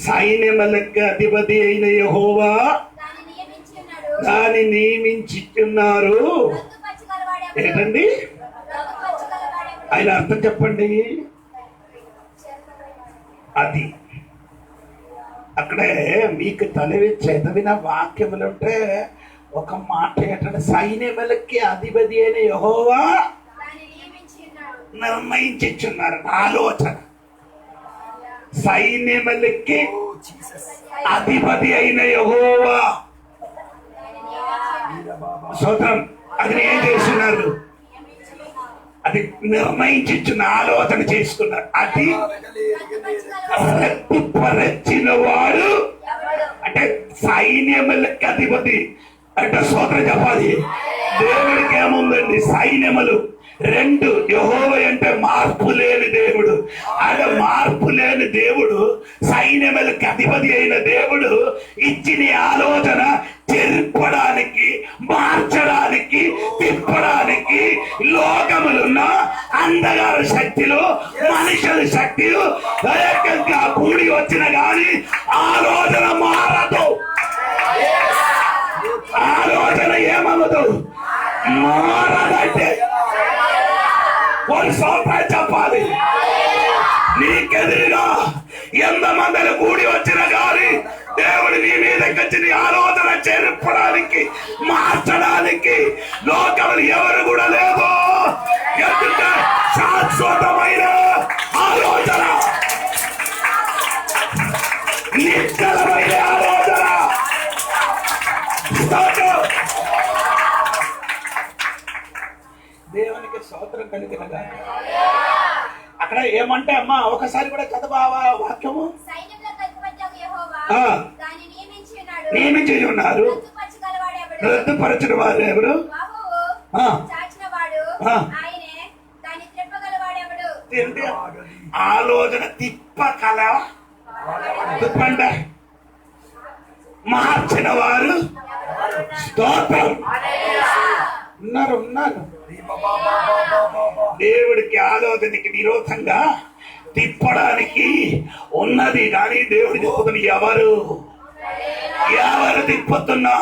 సైన్యములకు అధిపతి అయిన యెహోవా దాన్ని నియమించున్నారు. ఏంటండి ఆయన అర్థం చెప్పండి? అది అక్కడే మీకు చదివిన వాక్యములుంటే ఒక మాట ఏంటంటే సైన్యములకి అధిపతి అయిన యెహోవా దాన్ని నియమించి ఉన్నాడు. నిర్ణయించున్నారు. ఆలోచన సైన్యములకి ఓ జీసస్. అధిపతి అయిన యెహోవా దాన్ని నియమించి వీర బాబా. స్తోత్రం. అది ఏం చేస్తున్నారు? అది నిర్ణయించున్న ఆలోచన చేసుకున్నారు. అది రక్తిపరచిన వాడు ఎవడు? అంటే సైన్యములకి అధిపతి అంటే స్తోత్రం చెప్పాలి. దేవుడికి ఏముందండి? సైన్యములు రెండు. యెహోవా అంటే మార్పు లేని దేవుడు. అంటే మార్పు లేని దేవుడు, సైన్యములకి అధిపతి అయిన దేవుడు ఇచ్చిన ఆలోచన చెరిపడానికి, మార్చడానికి, తిప్పడానికి లోకములున్న అంధకార శక్తులు, మనుషుల శక్తులు ఏకంగా కూడి వచ్చిన గాని ఆలోచన మారదు. ఆలోచన ఏమవదు, మారదంటే కొన్ని సంవత్సరాలు చెప్పాలి. నీకెదురుగా ఎంతమందిని కూడి వచ్చిన గాని దేవుడు నీ మీదకి వచ్చి నీ ఆలోచన చెరపడానికి, మార్చడానికి లోకములు ఎవరు కూడా లేదు. ఎందుకంటే శాశ్వతమైన ఆలోచన, నిశ్చలమైన ఆలోచన. స్తోత్రం. దేవునికి స్తోత్రం కలిగిన గాక. అక్కడ ఏమంటే అమ్మా ఒకసారి కూడా చదవావా వాక్యము? సైన్యములకు అధిపతియగు యెహోవా ఆ. దాన్ని నియమించి ఉన్నాడు. నియమించి ఉన్నారు. రద్దుపరచగలవాడు ఎవడు? రద్దుపరచిన వారు ఎవరు? బాహువు ఆ. చాచినవాడు ఆ. ఆయనే. దాన్ని త్రిప్పగలవాడు ఎవడు? ఏంటి? ఆలోచన తిప్పకల తిప్పండి. మార్చిన వారు స్తోత్రం. ఉన్నారు ఉన్నారు. దేవుడికి ఆలోచనకి విరోధంగా తిప్పడానికి ఉన్నది కానీ దేవుడు చెప్పుకుని ఎవరు ఎవరు తిప్పుతున్నా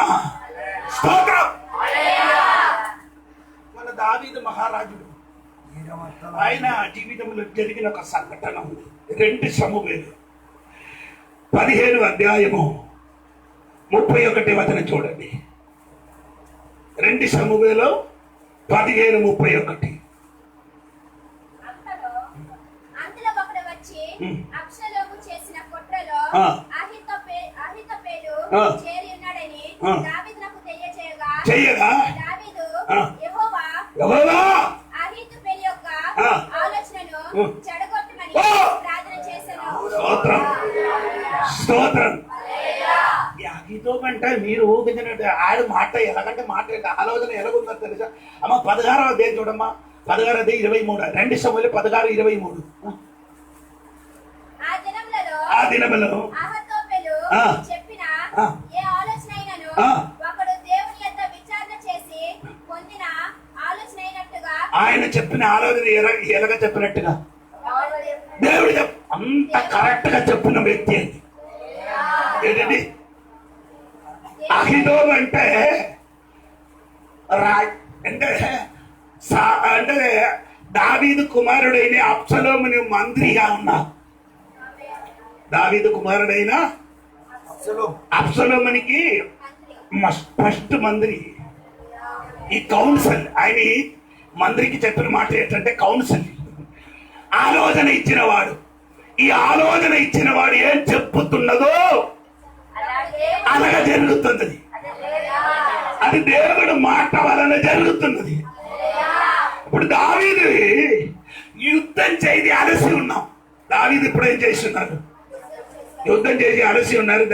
స్తోత్రం. మన దావీదు మహారాజుడు ఆయన జీవితంలో జరిగిన ఒక సంఘటన ఉంది. 2 సమూయేలు 15వ అధ్యాయము 31వ వచనం చూడండి. 2 సమూయేలు 15:31. అంతలో ఒకడు వచ్చి అబ్షలోము చేసిన కుట్రలో ఆ. అహితోపెలు ఆ. చేరి ఉన్నాడని ఆ. దావీదునకు తెలియచేయగా చెయ్యగా దావీదు ఆ. యెహోవా యెహోవా అహితోపెలు యొక్క ఆ. ఆలోచనను చెడగొట్టమని ఓ. ప్రార్థన చేశాను. స్తోత్రం స్తోత్రం. అహితో కంటే మీరు ఊహించినట్టు ఆడు మాట ఎలాగంటే మాట ఆలోచన ఎలాగుందో తెలుసా అమ్మ? 16వ అధ్యాయం చూడమ్మా. 16 23 2 సమూయేలు 16:23. ఆ ఆ దినములో అహితోపెలు ఆ. చెప్పిన ఆ. ఏ ఆలోచనైనను ఆ. ఒకడు దేవుని యొద్ద విచారణ చేసి పొందిన ఆలోచనైనట్టుగా ఆయన చెప్పిన ఆలోచన ఎలాగ చెప్పినట్టుగా దేవుడు అంత కరెక్ట్ గా చెప్పిన వ్యక్తి అది. ఏంటండి? అహిదో అంటే అంటే అంటే దావీదు కుమారుడైన అబ్షలోముని మంత్రిగా ఉన్నా. దావీదు కుమారుడైన అబ్షలోమునికి ఫస్ట్ మంత్రి. ఈ కౌన్సిల్ ఆయన మంత్రికి చెప్పిన మాట ఏంటంటే కౌన్సిల్, ఆలోచన ఇచ్చిన వాడు. ఈ ఆలోచన ఇచ్చిన వాడు ఏం చెప్పుతున్నదో అలాగా జరుగుతున్నది. అది దేవుడు మాట వలన జరుగుతున్నది. ఇప్పుడు దావీదు యుద్ధం చేసి అలసి ఉన్నాం. దావీదు ఇప్పుడు ఏం చేస్తున్నారు? యుద్ధం చేసి అలసి ఉన్నారు.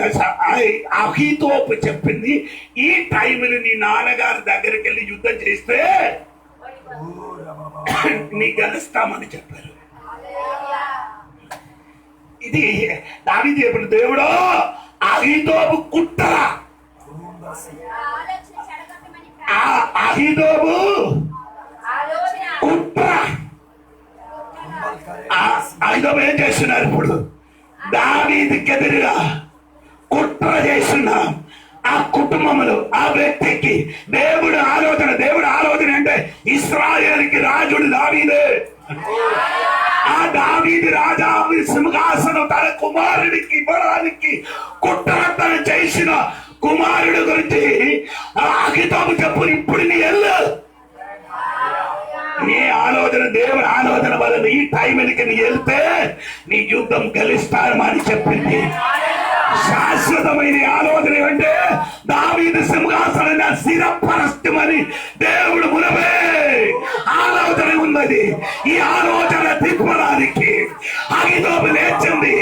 అహీతోపు చెప్పింది ఈ టైంలో నీ నాన్నగారి దగ్గరికి వెళ్ళి యుద్ధం చేస్తే నీ గెలుస్తామని చెప్పారు. ఇది దావీదు చెప్పిన దేవుడు అహీతోపు కుట్ర. ఆలోచన చెడగొట్టమని ఆ అహీతోపు ఆలోచన కుట్ర. అహీతోపు ఏం చేస్తున్నారు? ఇప్పుడు దావీదుకి ఎదురుగా కుట్ర చేస్తున్నాం. ఆ కుటుంబములు ఆ వ్యక్తికి దేవుడు ఆలోచన అంటే ఇశ్రాయేలుకి రాజుడు దావీదే. ఆ దావీదు రాజా సింహాసనం తన కుమారుడికి ఇవ్వడానికి కుట్రతను చేసిన కుమారుడు గురించి అహితోబు చెప్పు ఇప్పుడు నీ ఎల్లు. నీ ఆలోచన దేవుని ఆలోచన వల్ల ఈ టైంకి నీ వెళ్తే నీ యుద్ధం గెలుస్తారని చెప్పింది. శాశ్వతమైన ఆలోచన ఏమంటే దావీదు సింహాసన స్థిరపరచమని దేవుడు మునవే ఆలోచన ఉన్నది. ఈ ఆలోచన తిప్పడానికి అహితోబు లేచింది,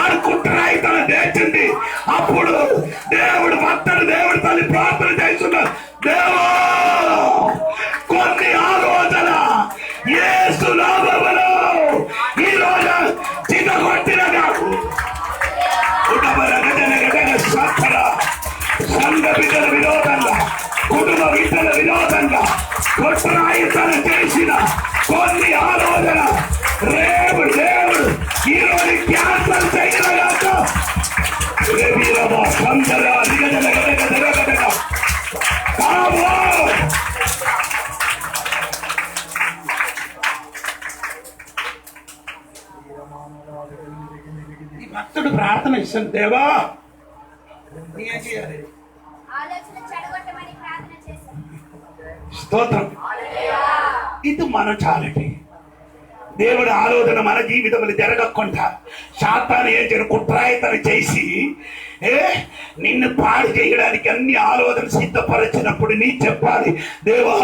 ఆడు కుట్రాయితన లేచింది. అప్పుడు దేవుడు భక్తుడు దేవుడు తల్లి ప్రార్థన చేస్తున్నారు, దేవా కొన్ని ఆలోచన యేసు నామములో ఈ రోజు చిన్నగొట్టిన నాకు సంఘ బిడ్డల విరోధంగా కుటుంబ బిడ్డల విరోధంగా కుట్రాయితన చేసిన కొన్ని ఆలోచన రేపు దేవుడు ఈ రోజు క్యాన్సల్ చేయలేక ఈ భక్తుడు ప్రార్థన ఇస్తాను, దేవా ఏం చేయాలి? ఆలోచన చెడగొట్టమని ప్రార్థన చేశాను. స్తోత్రం. ఇది మనం చాలండి. దేవుడి ఆలోచన మన జీవితంలో జరగకుండా శాతాన్ని ఏం చేయడం కుట్రాయితన చేసి నిన్ను పాడు చేయడానికి అన్ని ఆలోచన సిద్ధపరచినప్పుడు నీ చెప్పాలి, దేవా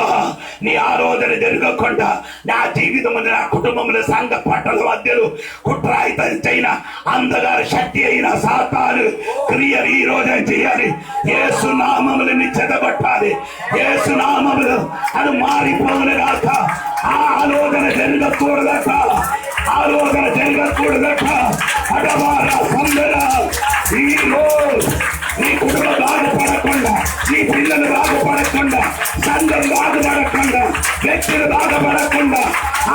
నీ ఆలోచన జరగకుండా నా జీవితంలో నా కుటుంబంలో సంఘ పట్టల మధ్యలో కుట్రాయితన చేయన అందగారి శక్తి అయిన సాతాను క్రియలు ఈ రోజు చేయాలి. యేసు నామములు నీ చెదగొట్టాలి. యేసు నామములు అది మారిపోవును గాక. ఆ ఆలోచన జరగకూడదట, ఆలోచన జరగకూడదట. అడవారా సందర ఈ రోజు నీ కుటుంబం బాధపడకుండా, నీ పిల్లలు బాధపడకుండా, సంఘం బాధపడకుండా, వ్యక్తులు బాధపడకుండా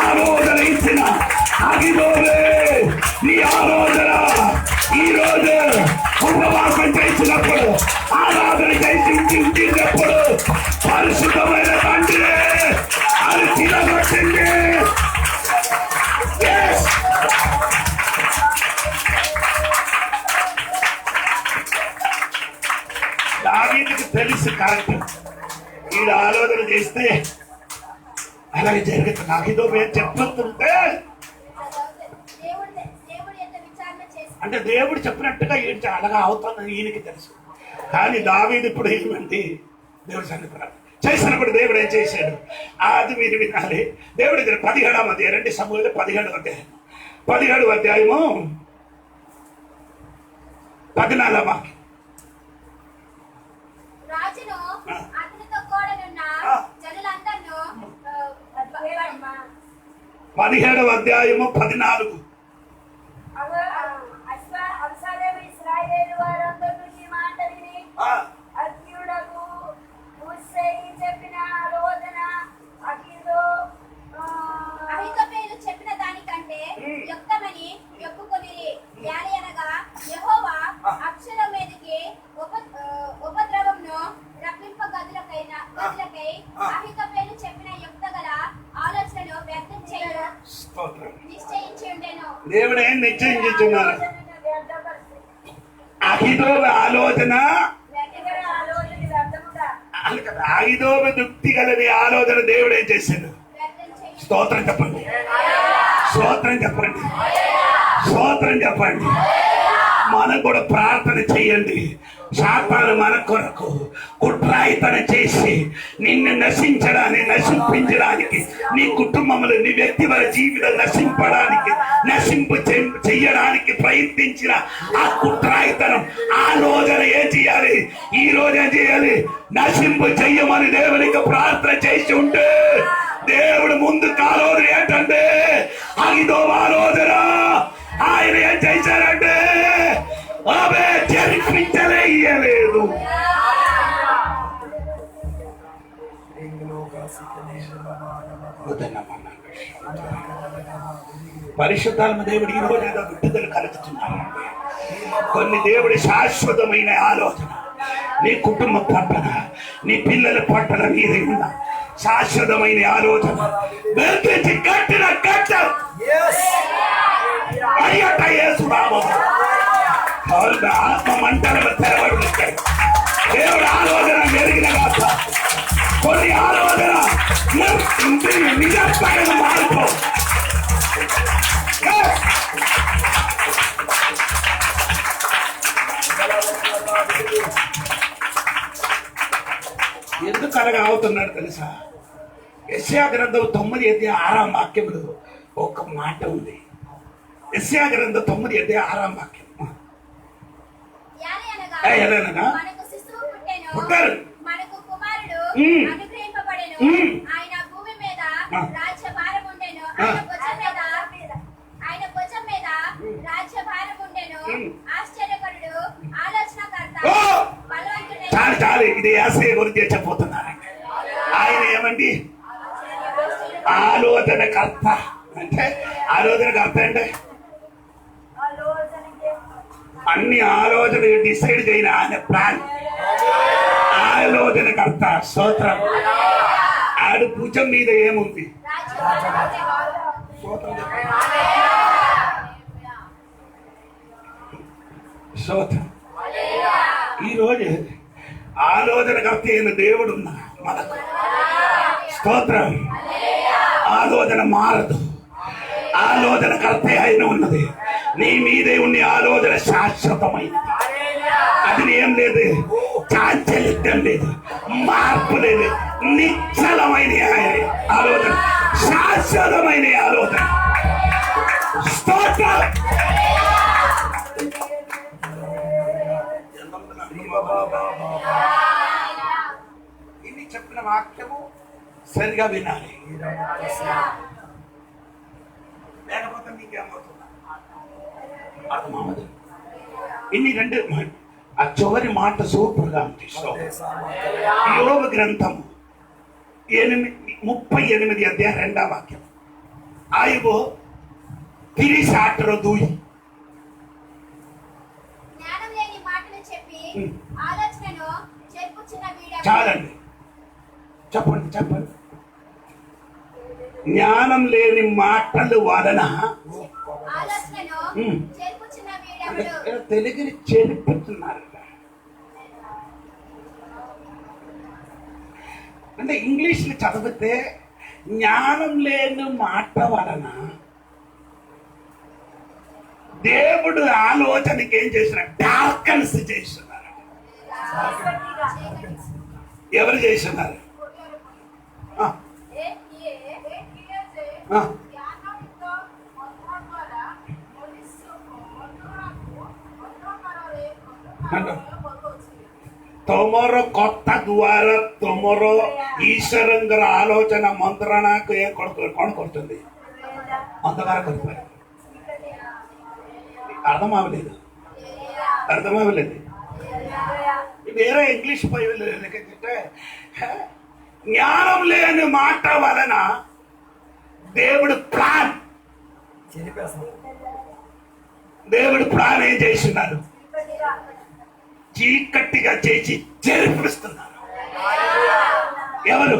ఆలోచన ఇచ్చిన అగిదోలే నీ ఆలోచన ఈ రోజు ఉపవాసం చేసినప్పుడు ఆరాధన చేసి ఉంచినప్పుడు పరిశుద్ధమైన తండ్రి అది తిరగొట్టింది. దావీదుకు తెలుసు కరెక్ట్, వీడు ఆలోచన చేస్తే అలాగే జరుగుతుంది. నాకు ఇదో పేరు చెప్తుంటే అంటే దేవుడు చెప్పినట్టుగా ఏంటి అలాగా అవుతుందని ఈయనకి తెలుసు. కానీ దావీదు ఇప్పుడు ఏమంటే దేవుడు సన్నిధానం చేసినప్పుడు దేవుడు ఏం చేశాడు అది మీరు వినాలి. దేవుడు 17వ అధ్యాయం 2 సమూయేలు 17వ అధ్యాయం 17వ అధ్యాయము 14వ వాక్యం. రాజును అతనితో కూడనున్న జనులందరినూ 17వ అధ్యాయము 14. అబ్షాలోము ఇశ్రాయేలు వారందరూ ఈ మాట విని అర్కీయుడకు హుష్షయి చెప్పిన ఆలోచన అహీతోపెలు చెప్పిన దానికంటే యుక్తమని ఒప్పుకొనిరి. యాలయనగా యెహోవా అబ్షాలోము మీదికి ఉపద్రవమును రప్పింపగదులకై అహీతోపెలు చెప్పిన యుక్త గల ఆలోచనను వ్యక్తం చేయు నిశ్చయించి ఉండెను. దేవుడు ఏం నిశ్చయించున్నారు? అహిదోబు ఆలోచన అహిదోబు దుక్తి గలని ఆలోచన దేవుడు ఏం చేశాడు? స్తోత్రం చెప్పండి, స్తోత్రం చెప్పండి, స్తోత్రం చెప్పండి. మనం కూడా ప్రార్థన చేయండి. శాతాను మన కొరకు కుట్రాయితన చేసి నిన్ను నశింపడానికి నీ కుటుంబంలో నీ వ్యక్తిగత జీవితం నశింపు చెయ్యడానికి ప్రయత్నించిన ఆ కుట్రాయితనం ఆలోచన ఏం చేయాలి? ఈ రోజు ఏం చేయాలి? నశింపు చెయ్యమని దేవునికి ప్రార్థన చేసి ఉంటే దేవుడు ముందు ఆలోచన ఏంటంటే ఐదో ఆలోచన ఆయన ఏం చేశారంటే ఆమె జరిపించలేదు. పరిశుద్ధాత్మ దేవుడు ఈ రోజు ఏదో విడుదల కలుగుతున్నాడు. కొన్ని దేవుడి శాశ్వతమైన ఆలోచన నీ కుటుంబ పట్టణ, నీ పిల్లల పట్టణ మీద ఉన్న శాశ్వతమైన ఆలోచన వెంకటి కట్టిన కట్ట అయ్యట యేసు నామములో ఆత్మ మంటలు తెరవబడతాయి. దేవుడు ఆలోచన జరిగిన కాక కొన్ని ఆలోచన నిజంగా మార్పు. ఎందుకు అలాగా అవుతున్నాడు తెలుసా? యెషయా గ్రంథం 9:6 వాక్యంలో ఒక మాట ఉంది. యెషయా గ్రంథం 9:6 వాక్యం. ఎలాగనగా మనకు శిశువు పుట్టెను, పుట్టారు. మనకు కుమారుడు అనుగ్రహింపబడెను, ఆయన భూమి మీద రాజ్యభారం ఉండెను, ఆయన భుజం మీద రాజ్యభారం ఉండెను. ఆశ్చర్యకరుడు, ఆలోచనకర్త, బలవంతుడైన. చాలు చాలు, ఇది యేసయ్య గురించి చెప్పబోతున్నారు. ఆయన ఏమండి? ఆలోచనకర్త. అంటే ఆలోచనకర్త అంటే అన్ని ఆలోచనలు డిసైడ్ చేయన ఆయన ప్లాన్. ఆలోచనకర్త. స్తోత్రం. ఆడు భుజం మీద ఏముంది? స్తోత్రం. ఈరోజు ఆలోచనకర్త అయిన దేవుడు ఉన్నా మనకు. స్తోత్రం. ఆలోచన మారదు. ఆలోచనకర్త అయిన ఉన్నది. నీ మీదే ఉన్న ఆలోచన శాశ్వతమైనది. అది ఏం లేదు, చాంచల్యం లేదు, మార్పు లేదు. నిశ్చలమైన ఆలోచన, శాశ్వతమైన ఆలోచన. స్తోత్రం. ఇన్ని చెప్పిన వాక్యము సరిగా వినాలి, లేకపోతే నీకేమవుతుంది అర్థమవుతుంది. ఇన్ని రెండు ఆ చివరి మాట సూపర్ గా ఉంది. యోబు గ్రంథం 38 అధ్యాయం 2వ వాక్యం. ఆయువు తిరిసాటరు దూయి. జ్ఞానం లేని మాటలు చెప్పి ఆలోచనను చెప్పుచున్న వీడెవడు? చాలండి, చెప్పండి చెప్పండి. జ్ఞానం లేని మాటలు వలన ఆలోచనను చెప్పుచున్న వీడెవడు? తెలుగుని చెరుపుతున్నారు. అంటే ఇంగ్లీష్లో చదివితే జ్ఞానం లేని మాట వలన దేవుడు ఆలోచనకి ఏం చేస్తున్నారు? డార్కన్స్ చేస్తున్నారు. ఎవరు చేస్తున్నారు? ତମର କଥା ଦ୍ୱାରା ତମର ଈଶ୍ୱରଙ୍କର ଆଲୋଚନା ମନ୍ତ୍ରଣାକୁ କଣ କରୁଛନ୍ତି? ଅନ୍ଧକାର କରିପାରେ. అర్థమవలేదు, అర్థమవలేదు. వేరే ఇంగ్లీష్ బైబిల్ ఎందుకంటే జ్ఞానం లేని మాట వలన దేవుడు ప్లాన్, దేవుడు ప్లాన్ ఏం చేస్తున్నారు? చీకటిగా చేసి జరిపిస్తున్నారు. ఎవరు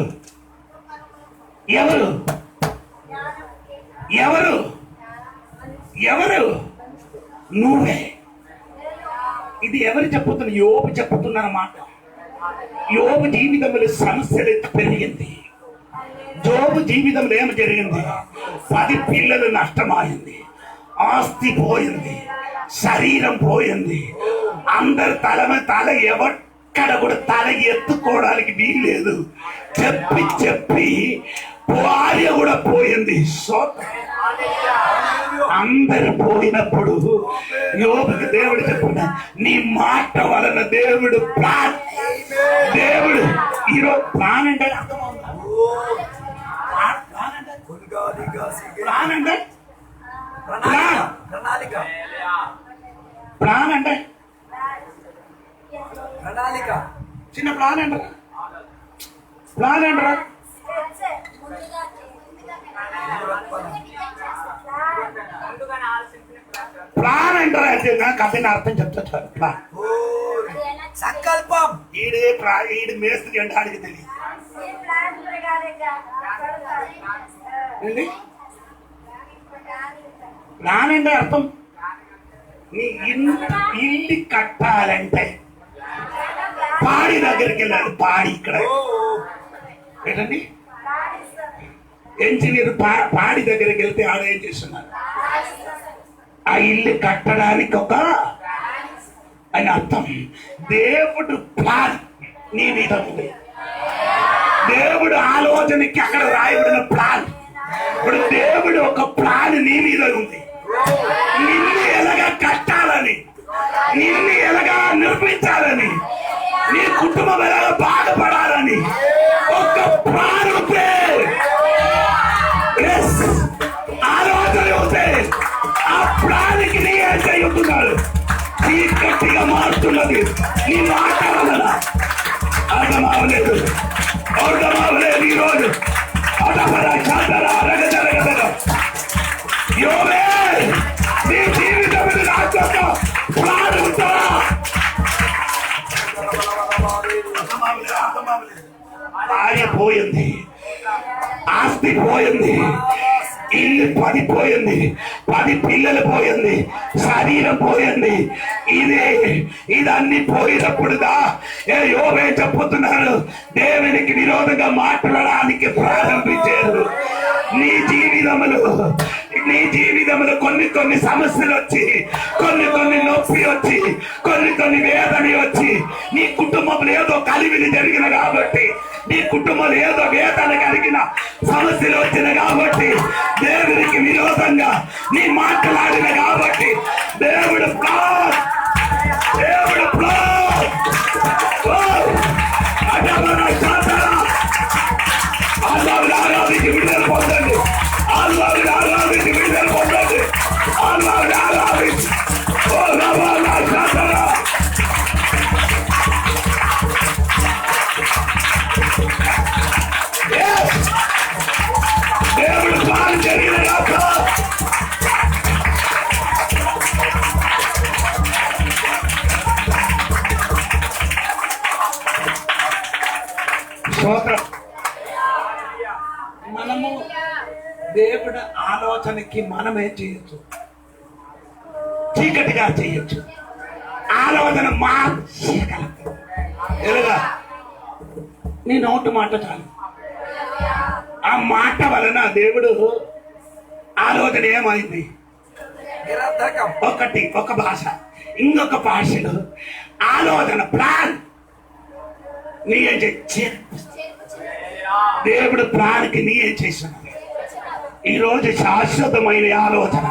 ఎవరు ఎవరు ఎవరు? నువ్వే. ఇది ఎవరు చెప్పుతున్న? యోబు చెప్పుతున్నమాట. యోబు జీవితంలో సమస్యలు పెరిగింది. యోబు జీవితంలో ఏమి జరిగింది? 10 పిల్లలు నష్టమైంది, ఆస్తి పోయింది, శరీరం పోయింది. అందరు తల ఎక్కడ కూడా తల ఎత్తుకోవడానికి వీల్లేదు. చెప్పి చెప్పి భార్య కూడా పోయింది. అందరు పోయినప్పుడు యోబుకి దేవుడు చెప్పుకున్నా, నీ మాట వలన దేవుడు ప్లాన్. దేవుడు ఈరోజు ప్లాన్ అంటే అర్థమవుతుందా? ప్లాన్ అంటే ప్లాన్ అంటే ప్రణాళిక. చిన్న ప్లాన్ అంటారా? ప్లాన్ అంటారా? ప్లాన్ అంటారా? అంటే కథని అర్థం చెప్తా. ప్లాన్ సంకల్పం. ఈడు మేస్త్రి అంటే ఆడికి తెలియదు. ప్లాన్ అంటే అర్థం, నీ ఇల్లు కట్టాలంటే పాడి దగ్గరికి వెళ్ళాలి. పాడి ఇక్కడ ఏంటండి ఇంజనీర్ పాడి దగ్గరికి వెళ్తే ఆడ ఏం చేస్తున్నారు? ఆ ఇల్లు కట్టడానికి ఒక అని అర్థం. దేవుడు ప్లాన్ నీ మీద ఉంది. దేవుడు ఆలోచనకి అక్కడ రాయబడిన ప్లాన్. ఇప్పుడు దేవుడు ఒక ప్లాన్ నీ మీద ఉంది. నిన్ను ఎలాగా కట్టాలని, నిన్ను ఎలాగా నిర్మించాలని, నీ కుటుంబం ఎలాగా బాధపడాలని ఒక ప్లాన్ ఉంటే, ఆలోచన ఉంటే ఆ ప్లాన్కి నీ ఏం చేయుతున్నాడు? చీకటిగా మారుతున్నది నీ మాట వలన. అర్థమవలేదు, అర్థమవలేదు. ఈరోజు నీ జీవితం ప్లాన్ ఉంటారా? భార్య పోయింది, ఆస్తి పోయింది, ఇల్లు 10 పోయింది, 10 పిల్లలు పోయింది, శరీరం పోయింది. ఇదన్నీ పోయినప్పుడుదా యోబే చెప్పుతున్నారు, దేవునికి విరోధంగా మాట్లాడడానికి ప్రారంభించారు. నీ జీవితంలో కొన్ని సమస్యలు వచ్చి, కొన్ని నొప్పి వచ్చి, కొన్ని వేదన వచ్చి, నీ కుటుంబంలో ఏదో కలివిని జరిగిన కాబట్టి, నీ కుటుంబంలో ఏదో వేదన కలిగిన సమస్యలు వచ్చిన కాబట్టి, దేవునికి విరోధంగా నీ మాట్లాడిన కాబట్టి, దేవుడు ప్లాన్ ఆరాధించి విడుదల పొందండి. ఆరాధించి విడుదల పొందండి. ఆరాధించి దేవుడు ప్లాన్ జరిగిన స్తోత్రం. మనము దేవుడు ఆలోచనకి మనమే చేయొచ్చు, చీకటిగా చేయొచ్చు. ఆలోచన మార్చగలదు. ఎలాగా? నీ నోటు మాట చాలు. ఆ మాట వలన దేవుడు ఆలోచన ఏమైంది? ఒక భాష, ఇంకొక భాషలో ఆలోచన ప్లాన్ నీ ఏం దేవుడు ప్రాణికి నీ ఏం చేస్తున్నాడు? ఈరోజు శాశ్వతమైన ఆలోచన,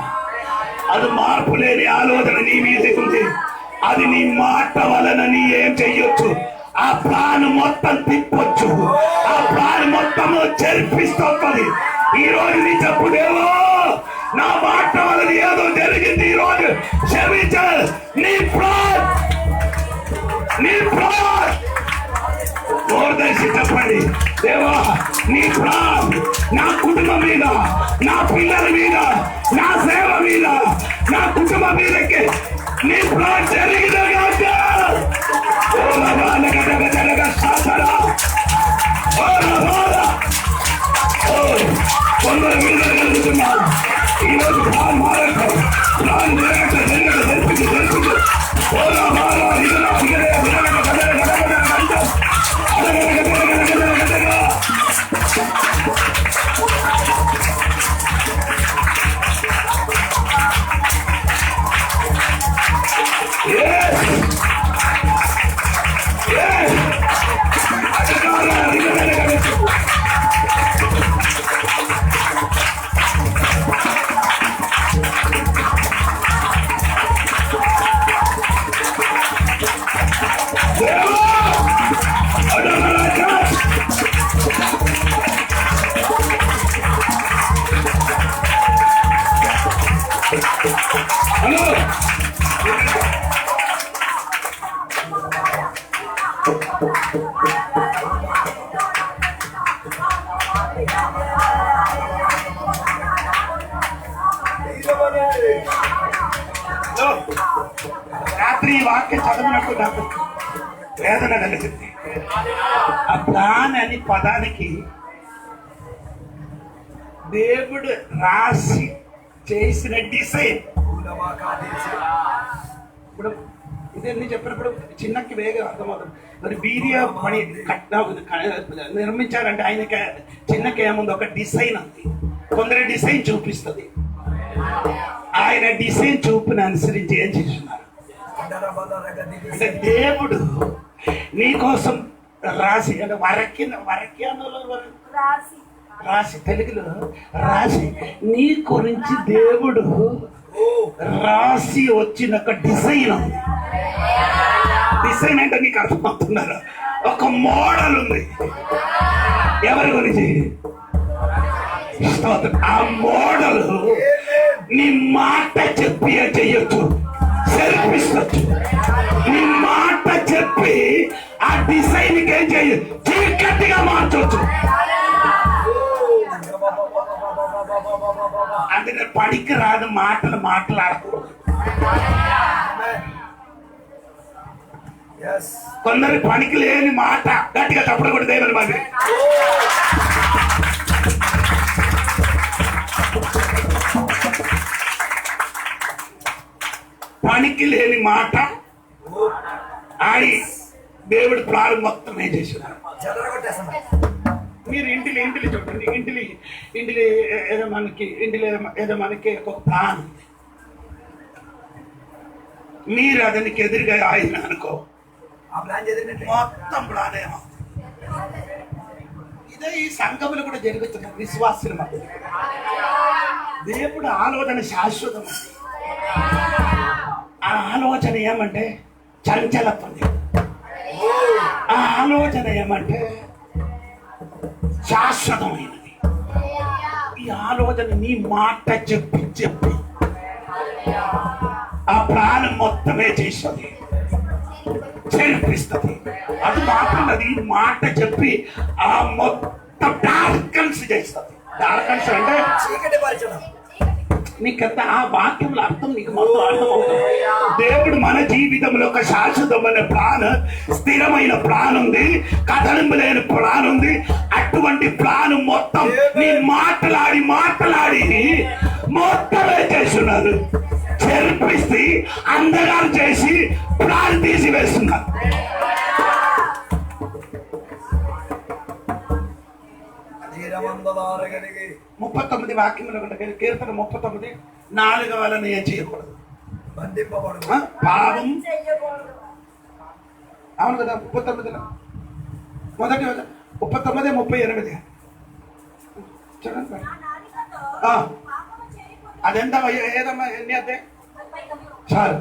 అది మార్పు లేని ఆలోచన నీ మీద ఉంది. అది నీ మాట వలన నీ ఏం చెయ్యొచ్చు? ఆ ప్లాన్ మొత్తం తిప్పొచ్చు. ఆ ప్లాన్ మొత్తము జరిపిస్తుంది. ఈ రోజు నీ చెప్పు, దేవా నా మాట వలన ఏదో జరిగింది, ఈ రోజు క్షమించాలి. నీ ప్లాన్ దర్శి చెప్పండి, దేవా నీ ప్లాన్ నా కుటుంబం మీద, నా పిల్లల మీద, నా సేవ మీద, నా కుటుంబం మీదకి నీ ప్లాన్ జరిగిన కొందరు విడుదల కలుగుతున్నారు. ఈరోజు ప్లాన్ మారక, ప్లాన్ జరిపించి రాత్రి వాక్యం చదివినప్పుడు నాకు వేదన కలిగింది. ఆ ప్లాన్ అని పదానికి దేవుడు రాసి చేసిన డిసైన్. ఇప్పుడు ఇదన్నీ చెప్పినప్పుడు చిన్నకి వేగం అర్థమవుతుంది. మరి వీర్య పని నిర్మించారంటే ఆయనకి చిన్నకి ఏముంది, ఒక డిజైన్ ఉంది, కొందరి డిజైన్ చూపిస్తుంది. ఆయన డిజైన్ చూపుని అనుసరించి ఏం చేస్తున్నారు అంటే దేవుడు నీకోసం రాసి, అంటే రాసి తెలుగులో రాసి నీ గురించి దేవుడు రాసి వచ్చిన ఒక డిజైన్ ఉంది. డిజైన్ అంటే నీకు అర్థమవుతున్నారు, ఒక మోడల్ ఉంది. ఎవరి గురించి? ఆ మోడల్ నీ మాట చెప్పి చెయ్యొచ్చు, జరిపిస్తచ్చు. నీ మాట చెప్పి ఆ డిజైన్ ఏం చేయొచ్చు, చీకటిగా మార్చవచ్చు. అంటే నేను పనికి రాదు మాటలు మాట్లాడకూడదు. కొందరు పనికి లేని మాట గట్టిగా తప్పుడు కూడా దేవుని మరి పనికి లేని మాట ఆడి దేవుడి ప్రాణం మొత్తం ఏం చేసినారు. మీరు ఇంటిలో చూడండి, ఇంటిలో ఏదో మనకి ఒక ప్లాన్ ఉంది. మీరు అతనికి ఎదురుగా ఆయన అనుకో, మొత్తం ప్లాన్ ఏమవుతుంది. ఇదే ఈ సంఘములు కూడా జరుగుతున్న విశ్వాసుల మధ్య దేవుడు ఆలోచన శాశ్వతం. ఆ ఆలోచన ఏమంటే చంచలత్వం. ఆ ఆలోచన ఏమంటే శాశ్వతమైనది. ఈ ఆలోచన నీ మాట చెప్పి ఆ ప్రాణం మొత్తమే చేస్తుంది, చేర్పిస్తుంది. అది మాత్రం అది మాట చెప్పి ఆ మొత్తం డార్కన్స్ చేస్తుంది. డార్కన్స్ అంటే చీకటి పరచడం. నీకంత ఆ వాక్యంలో అర్థం నీకు మొత్తం అర్థమవుతుంది. దేవుడు మన జీవితంలో ఒక శాశ్వతమైన ప్లాన్, స్థిరమైన ప్లాన్ ఉంది, కథలింపు లేని ప్లాన్ ఉంది. అటువంటి ప్లాన్ మొత్తం నీ మాట్లాడి మొత్తమే చేస్తున్నారు, చెరిపిస్తే అందగారు చేసి ప్లాన్ తీసివేస్తున్నారు. ధీరమందలారగలిగి 39 వాక్యములు ఉంటాయి. కీర్తన 39:4 వలన ఏం చేయకూడదు, బంధింపబడు, పాపం. అవును కదా, 39లో మొదటి 39:38 చూడండి. అదెంత ఏదమ్మా, ఎన్ని అదే చాలు.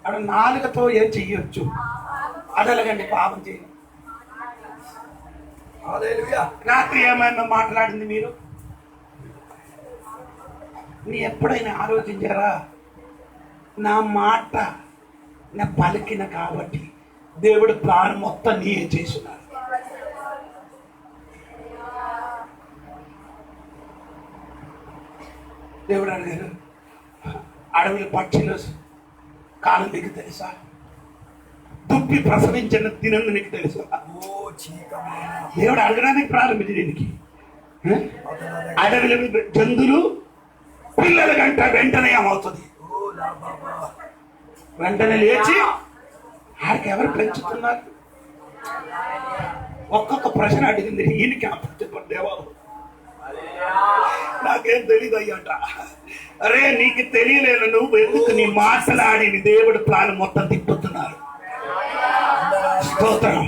అక్కడ నాలుకతో ఏం చెయ్యొచ్చు, అదలగండి పాపం చేయండి. రాత్రి ఏమైనా మాట్లాడింది మీరు నీ ఎప్పుడైనా ఆలోచించారా? నా మాట నా పలికిన కాబట్టి దేవుడు ప్రాణం మొత్తం నీయే చేస్తున్నారు. దేవుడు అడిగారు, అడవిలో పక్షులు కాలం నీకు తెలుసా? దుప్పి ప్రసవించిన దినం నీకు తెలుసా? దేవుడు అడగడానికి ప్రారంభించి దీనికి అడవిలో జంతువులు పిల్లల గంట వెంటనే ఏమవుతుంది, వెంటనే లేచి ఆడికి ఎవరు పెంచుతున్నారు? ఒక్కొక్క ప్రశ్న అడిగింది, ఈయనకి అప్పచెప్పండి దేవా, నాకేం తెలియదు అయ్యట. అరే నీకు తెలియలేదు, నువ్వు ఎందుకు నీ మాట్లాడి దేవుడు ప్లాన్ మొత్తం తిప్పుతున్నారు. స్తోత్రం.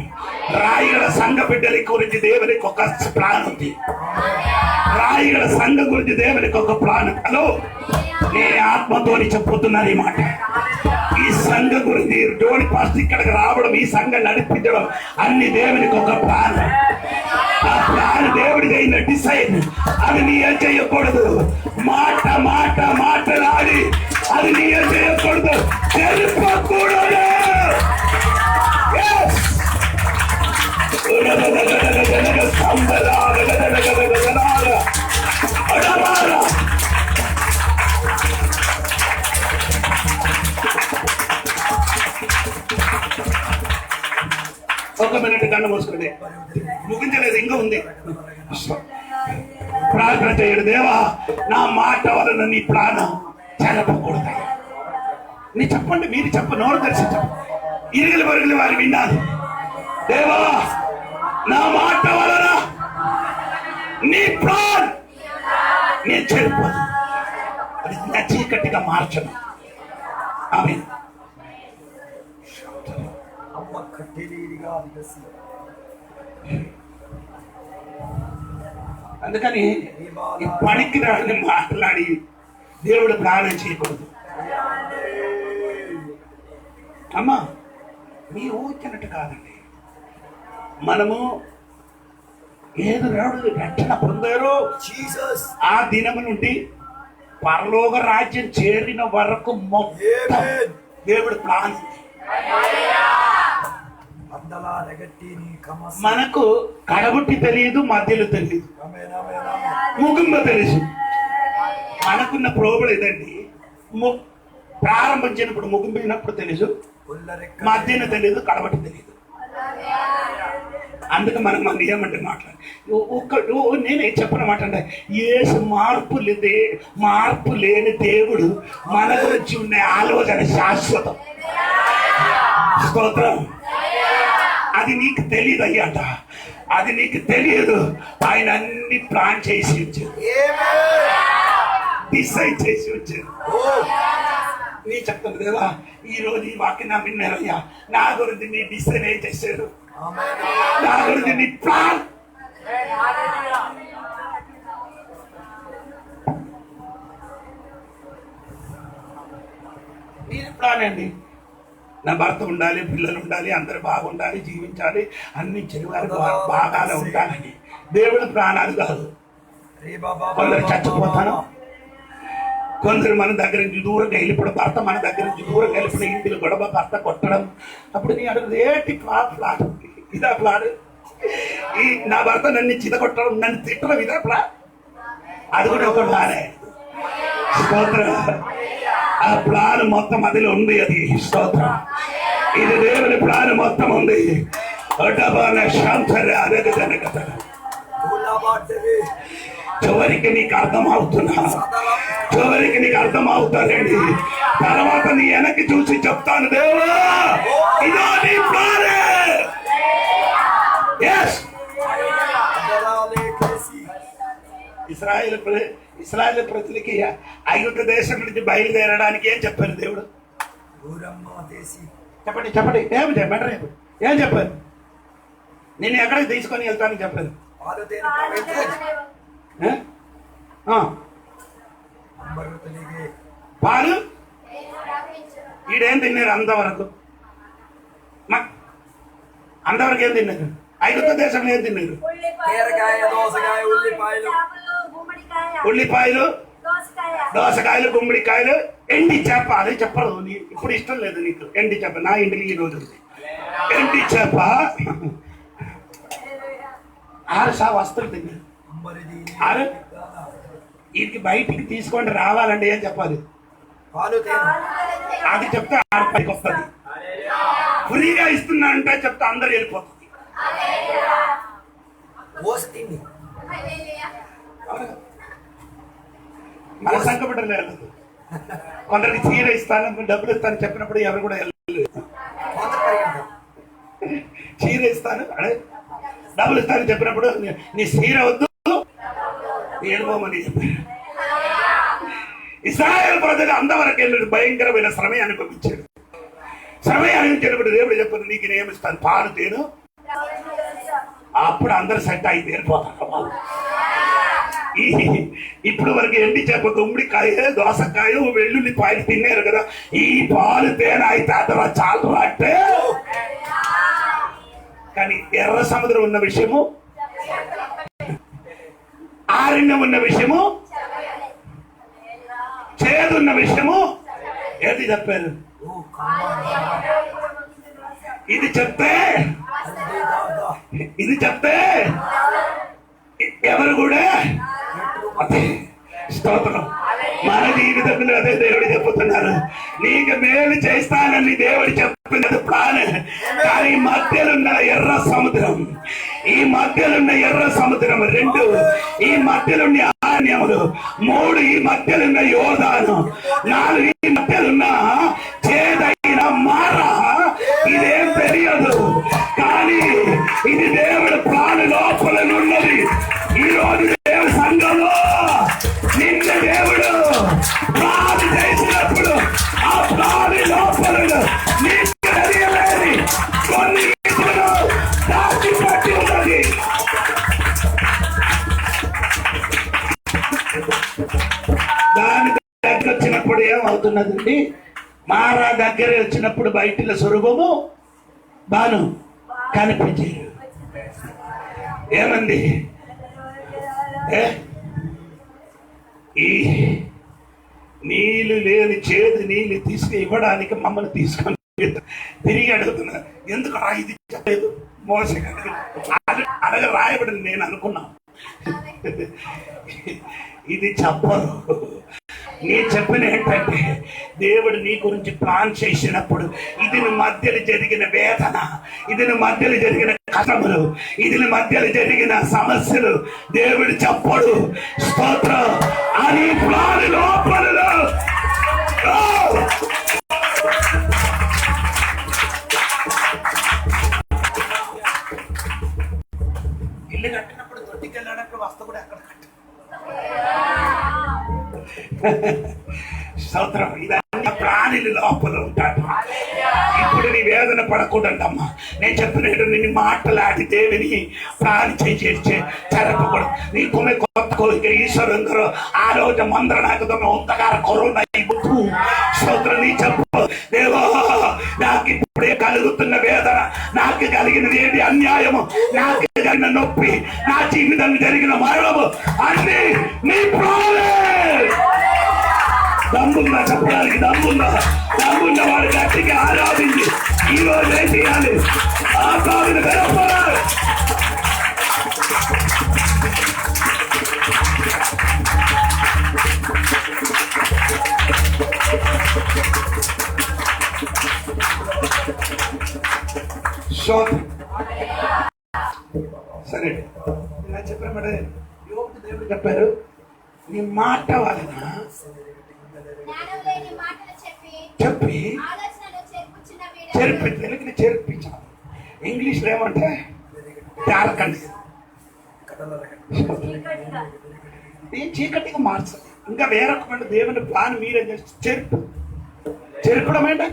రాయిగల సంఘ బిడ్డల గురించి దేవునికి ఒక ప్లాన్ ఉంది. రాయిగల సంఘ గురించి దేవునికి ఒక ప్లాన్. హలో, నేను ఆత్మతోని చెప్పుతున్నాను ఈ మాట. ఈ సంఘ గురించి జోడి పాస్ట్ ఇక్కడికి రావడం, ఈ సంఘం నడిపించడం అన్ని దేవునికి ఒక ప్లాన్. ఆ ప్లాన్ దేవుడికి అయిన డిసైడ్. అది నీ ఏం చేయకూడదు, మాట్లాడి అది నీ ఏం చేయకూడదు, తెలుపకూడదు. ఒక మినిట్ కన్ను మూసుకోండి, ముగించలేదు, ఇంకా ఉంది. ప్రార్థన చేయడు, దేవా నా మాట వలన నీ ప్రాణం చెరపకూడదు. నీ చెప్పండి, మీరు చెప్ప, నోరు తెరిచి చెప్ప. ఇరుగులు పరుగులు వారు విన్నారు. దేవా, నా మాట వలన నీ ప్లాన్ నేను చెడిపోదు, అది నా చీకటిగా మార్చను. ఆమె అమ్మ కట్టెలీడిగా అదిగసి. అందుకని ఈ పనికి రాని మాట్లాడి దేవుడు ప్రాణం చేయకూడదు. అమ్మా, మీ ఊరికినట్టు కాదండి. మనము ఏదో రాడు రక్షణ పొందారో జీసస్ ఆ దినము నుండి పరలోక రాజ్యం చేరిన వరకు మొత్తం ఆమేన్. దేవుడు ప్లాన్. అందలా నెగట్టి నీ కమస్. మనకు కడబుట్టి తెలియదు, మధ్యలో తెలియదు, ఆమేన్ ఆమేన్ ఆమేన్. ముగింపు తెలుసు. మనకున్న ప్రోబుల్ ఇదండి. ప్రారంభించినప్పుడు ముగింపినప్పుడు తెలుసు, ఉల్లరెక్క మధ్యన తెలియదు, కడబట్టి తెలియదు. అందుకు మనం ఏమంటే మాట్లాడి నేనే చెప్పిన మాట అంటే ఏసు మార్పు లేని దేవుడు మన గురించి ఉన్న ఆలోచన శాశ్వతం. స్తోత్రం. అది నీకు తెలియదు అయ్యాట, అది నీకు తెలియదు. ఆయన అన్ని ప్లాన్ చేసి ఉంచారు, డిసైడ్ చేసి ఉంచారు. నీ చెప్తాను దేవా, ఈ రోజు ఈ వాక్యం నా విన్నారయ్యా, నా గురించి నీ డిసైడ్ ఏం చేశారు, నా గురించి నీ ప్లాన్. నీ ప్లాన్ అండి. నా భర్త ఉండాలి, పిల్లలు ఉండాలి, అందరు బాగుండాలి, జీవించాలి, అన్ని చెరువారు బాగానే ఉండాలని. దేవుడి ప్రాణాలు కాదు. కొందరు చచ్చిపోతాను, కొందరు మన దగ్గర నుంచి దూరంగా వెళ్ళిపోవడం, భర్త మన దగ్గర నుంచి దూరంగా వెళ్ళిపోయిన, ఇంటిలో గొడవ, భర్త కొట్టడం. అప్పుడు నీ అడుగు ఏంటి ప్లాట్, ఇదా ప్లాట్? ఈ నా భర్త నన్ను చితగొట్టడం, నన్ను తిట్టడం, ఇదా ప్లాట్? అది కూడా ఒక ప్లానే. స్తోత్రం. ఆ ప్లాన్ మొత్తం అదిలో ఉంది. అది స్తోత్రం. ఇది దేవుని ప్లాన్ మొత్తం ఉంది. చివరికి నీకు అర్థమవుతున్నా, చివరికి నీకు అర్థమవుతానండి. తర్వాత నీ వెనక్కి చూసి చెప్తాను, దేవుడా ఇదో నీ ప్లానే. ఇస్రాయేల్ ప్రజలకి ఐగుప్తు దేశం నుంచి బయలుదేరడానికి ఏం చెప్పారు దేవుడు? చెప్పండి చెప్పండి, ఏమి చెప్పండి, ఏం చెప్పారు? నేను ఎక్కడికి తీసుకొని వెళ్తానని చెప్పారు? పాలు. ఈడేం తిన్నారు అంతవరకు? అంతవరకు ఏం తిన్నారు? ఐగుప్తు దేశంలో ఏం తిన్నారు? ఉల్లిపాయలు, దోసకాయలు, గుమ్మడికాయలు, ఎండి చేప. అదే చెప్పరు, ఇప్పుడు ఇష్టం లేదు నీకు ఎండి చేప. నా ఇంటికి ఈ రోజు ఉంది ఎండి చేప. 6 వస్తువులు తిన్నారు. 6 వీటికి బయటికి తీసుకొని రావాలంటే ఏం చెప్పాలి? అది చెప్తే 6 పైకి వస్తుంది. ఫ్రీగా ఇస్తున్నా అంటే చెప్తే అందరు వెళ్ళిపోతుంది. మన సంకపడలేదు. కొందరికి చీర ఇస్తాను, డబ్బులు ఇస్తాను చెప్పినప్పుడు ఎవరు కూడా వెళ్ళలేదు. చీర ఇస్తాను, అడే డబ్బులు ఇస్తాను చెప్పినప్పుడు నీ చీర వద్దు, ఏడుకోమని చెప్పారు. ఇశ్రాయేలు ప్రజలు అంతవరకు వెళ్ళి భయంకరమైన శ్రమ అనుభవించాడు. శ్రమ అనుభవించినప్పుడు దేవుడు చెప్పారు, నీకు నియమిస్తాను పాలు తేను. అప్పుడు అందరు సెట్ అయి తేలిపోతారు. ఇప్పుడు వరకు ఎండి చేప, గుమ్మడికాయ, దోసకాయ, వెల్లుల్లిపాయలు తిన్నారు కదా. ఈ పాలు తేనె అయితే అదరా చాలు అంటే. కానీ ఎర్ర సముద్రం ఉన్న విషయము, ఆరణ్యం ఉన్న విషయము, చేదున్న విషయము ఏది చెప్పారు? ఇది చెప్తే ఎవరు కూడా స్తోత్రం. మన జీవితంలో అదే దేవుడు చెప్తున్నారు, నీకు మేలు చేస్తానని దేవుడు చెప్పినది ప్లాన్. కానీ మధ్యలున్న ఎర్ర సముద్రం, ఈ మధ్యలున్న ఎర్ర సముద్రం 2, ఈ మధ్యలున్న ఆరణ్యములు 3, ఈ మధ్యలున్న యోర్దాను 4, ఈ మధ్యలున్న ఇది దేవుడి ప్రాణి లోపల ఉన్నది. ఈ రోజు దేవుడి సంఘంలో నిన్న దేవుడు ప్రాణి చేసినప్పుడు ఆ ప్రాణి లోపల నీకు తెలియలేని కొన్ని విషయాలు దాచిపెట్టి ఉన్నది. దాని దగ్గర వచ్చినప్పుడు ఏమవుతున్నదండి? మారా దగ్గర వచ్చినప్పుడు బయటిలో స్వరూపము బాను కనిపించేది. ఏమండి? ఈ నీళ్లు లేని చేదు నీళ్లు తీసుకు ఇవ్వడానికి మమ్మల్ని తీసుకొని తిరిగి అడుగుతున్నా, ఎందుకు ఇది చెప్పలేదు? మోసగా అనగా రాయబడింది. నేను అనుకున్నా ఇది చెప్పరు. నీ చెప్పిన ఏంటంటే దేవుడు నీ గురించి ప్లాన్ చేసినప్పుడు ఇది మధ్యలో జరిగిన వేదన, ఇది మధ్యలో జరిగిన కష్టములు, ఇది మధ్యలో జరిగిన సమస్యలు దేవుడు చెప్పడు. స్తోత్రం. అని ప్లాన్ లోపలలో ఇల్లు కట్టినప్పుడు దొడ్డికి వెళ్ళడానికి వస్తా కూడా అక్కడ కట్టి స్తోత్రం. ఇదన్నీ ప్రాణులు లోపల ఉంటాడు. ఇప్పుడు నీ వేదన పడకూడదమ్మా. నేను చెప్పినట్టు నిన్ను మాట్లాడి దేవుని ప్రాణి చేసి చెరపకూడదు. నీ కొమ్మె కొత్త కోరిక ఈశ్వరంగరు ఆ రోజు మందరనాకుతో ఉంతగార కరోనా ఇవ్వదు. స్తోత్రం. నీ చెప్పు, దేవా నాకు ఇప్పుడే కలుగుతున్న వేదన, నాకు కలిగినది ఏంటి అన్యాయము, నాకు జరిగిన నొప్పి, నా జీవితం జరిగిన మరణము అన్ని నీ ప్రాణే. దమ్ముందా చెప్పడానికి? దమ్మున్న వాడు గట్టిగా ఆరాధించి ఈ రోజు ఏం చేయాలి? ఆ కావిని వెనపడాలి. సరే ఇలా చెప్పిన యోగు దేవుడు చెప్పారు, నీ మాట వలన చెప్పి చేర్పించాను. ఇంగ్లీష్లో ఏమంటే జారకండి, చీకటిగా మార్చాలి. ఇంకా వేరొక దేవుని ప్లాన్ మీరేం చేస్తే చెరుపడం ఏంట?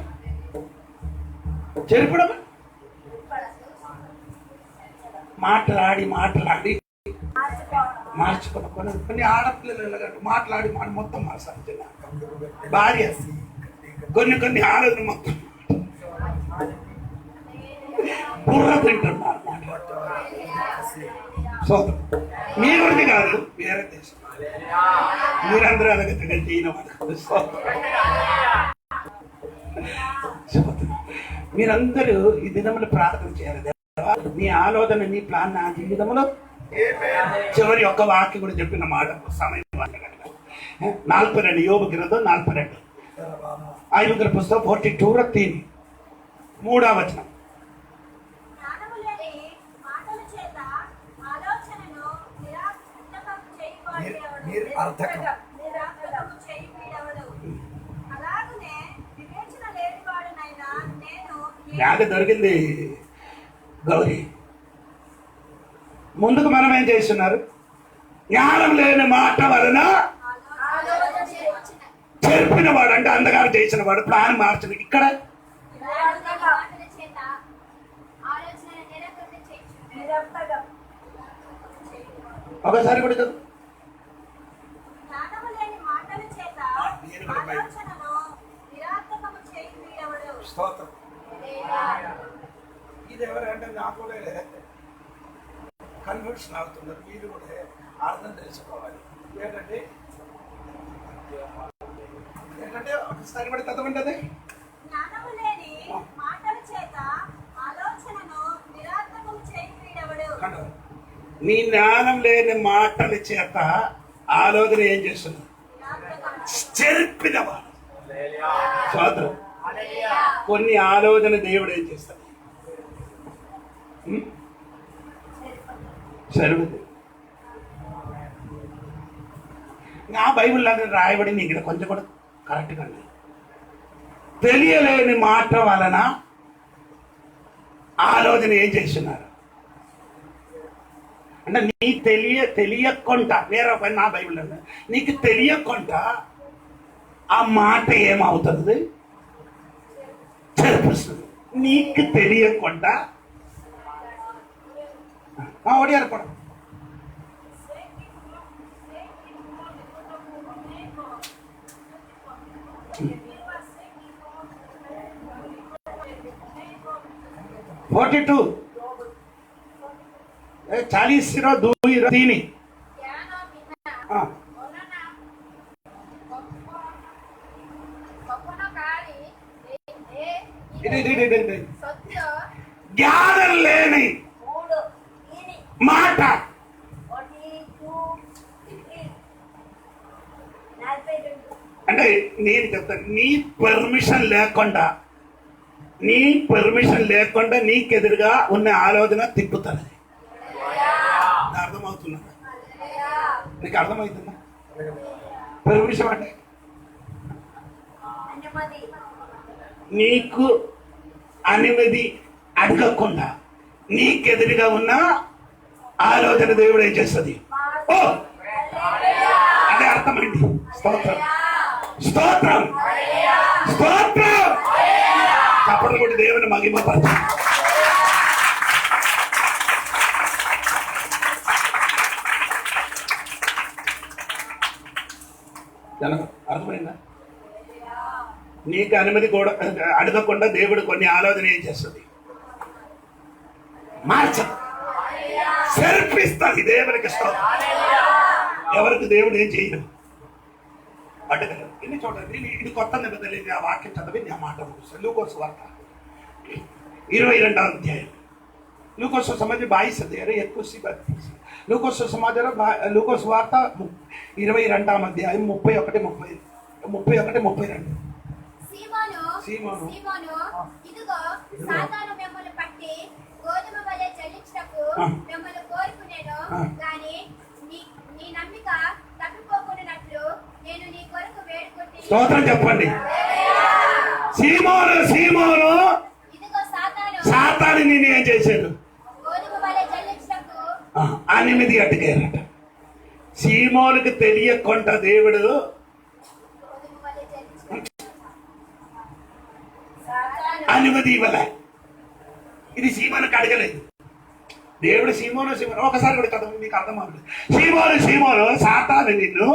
చెరుపడం మాట్లాడి మార్చుకోవాలి. కొన్ని ఆడపిల్లలు మాట్లాడి మొత్తం మార్చాలి. భార్య కొన్ని ఆలోచన మొత్తం బుర్ర తింటున్నారు. సో మీ గురించి కాదు, వేరే దేశం మీరందరూ అలాగే మీరందరూ ఈ దినములు ప్రార్థన చేయాలి. నీ ఆలోచన, నీ ప్లాన్ నా జీవితంలో చివరి ఒక్క వాక్యం కూడా చెప్పిన మాట సమయం 42 యోబు గ్రంథం 42 ఐదుగుర పుస్తకం 42 3వ వచనం. నాకు దొరికింది గౌరీ. ముందుకు మనం ఏం చేస్తున్నారు? జ్ఞానం లేని మాట వలన చెరిపిన వాడు అంటే అంధకారం చేసిన వాడు, ప్లాన్ మార్చిన. ఇక్కడ ఒకసారి కూడా చదువు. ఇది ఎవరంటే నాకు కూడా కన్ఫ్యూషన్ అవుతున్నారు. మీరు కూడా అర్థం తెలుసుకోవాలి. ఏంటంటే ఒకసారి కూడా చదవండి. నీ జ్ఞానం లేని మాటల చేత ఆలోచన ఏం చేస్తున్నా? చెరిపినవాడు. సోదరు, కొన్ని ఆలోచన దేవుడు ఏం చేస్తాడు? సరిపోతుంది. నా బైబిల్లో రాయబడింది ఇక్కడ కొంచెం కూడా కరెక్ట్గా ఉంది. తెలియలేని మాట వలన ఆలోచన ఏం చేస్తున్నారు? అంటే నీకు తెలియకుండా వేరే పని నా బైబిల్ అన్న నీకు తెలియకుండా ఆ మాట ఏమవుతుంది చెరిపిస్తుంది. నీకు తెలియకుండా ఒడియారు కూడా 42 40 2 3 జ్ఞానం లేని మాట అంటే నేను చెప్తాను, నీ పర్మిషన్ లేకుండా నీకెదురుగా ఉన్న ఆలోచన తిప్పుతుంది. అర్థమవుతుందా? నీకు అర్థమవుతుందా? పర్మిషన్ అంటే నీకు అనుమతి అడగకుండా నీకెదురుగా ఉన్న ఆలోచన దేవుడు ఏం చేస్తుంది? ఓ అదే అర్థమండి. స్తోత్రం స్తోత్రం స్తోత్రం. అప్పుడు కూడా దేవుని మహిమపరచు. అర్థమైందా? నీకు అనుమతి కూడా అడగకుండా దేవుడు కొన్ని ఆలోచన ఏం చేస్తుంది? మార్చదు, సెల్ఫిస్తుంది. దేవునికి స్తోత్రం. ఎవరికి దేవుడు ఏం చేయడు? అడగలేదు. ఎన్ని చూడండి, ఇది కొత్త నిబంధనలు. ఆ వాక్యం చదివి నేను మాట ముగిస్తాను. లూకోస్ వార్త 22వ అధ్యాయం. लूकोस समाज 22 अध्याय 21 लूकोस समाज लूकोस वार्ता 22వ అధ్యాయం 31 32. సీమోను ఇదిగో సాతాను మిమ్మల్ని పట్టి గోధుమ వలె చలించుటకు మిమ్మల్ని కోరుకునేను గాని నీ నమ్మిక తప్పిపోకున్నట్లు నేను నీ కొరకు వేడుకుంటున్నాను. స్తోత్రం చెప్పండి. సీమోను ఇదిగో సాతాను నిన్ను ఏం చేశాడు? గోధుమ వలె చలించుటకు అనుమతి అడిగారట. సీమోనుకు తెలియకుండా దేవుడు అనుమతి ఇవ్వలే. ఇది సీమోనుకు అడగలేదు. దేవుడు సీమోను ఒకసారి కూడా చదవండి, మీకు అర్థమవుతుంది. సీమోను సాతాను నిన్ను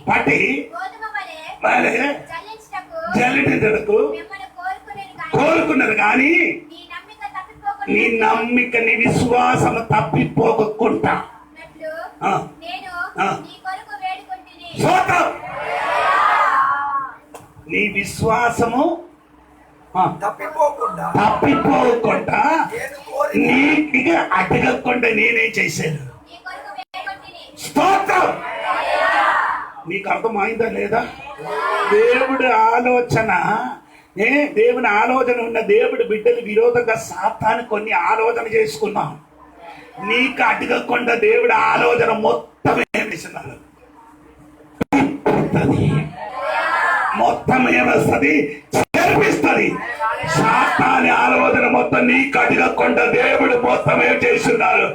పట్టి జల్లించుటకు కోరుకున్నారు కానీ నీ నమ్మిక నీ విశ్వాసం తప్పిపోకుండా నీ విశ్వాసము తప్పిపోకుండా నీకు అడగకుండా నేనేం చేశాను? స్తోత్రం. నీకు అర్థమైందా లేదా? దేవుడి ఆలోచన దేవుని ఆలోచన ఉన్న దేవుడి బిడ్డలు విరోధంగా సాతాను కొన్ని ఆలోచన చేసుకున్నాం. నీకు అడగకుండా దేవుడి ఆలోచన మొత్తం ఏమిస్తున్నారు? మొత్తం ఏమొస్తుంది? చేర్పిస్తుంది. సాతాని ఆలోచన మొత్తం నీకు అడగకుండా దేవుడు మొత్తం ఏం చేస్తున్నారు?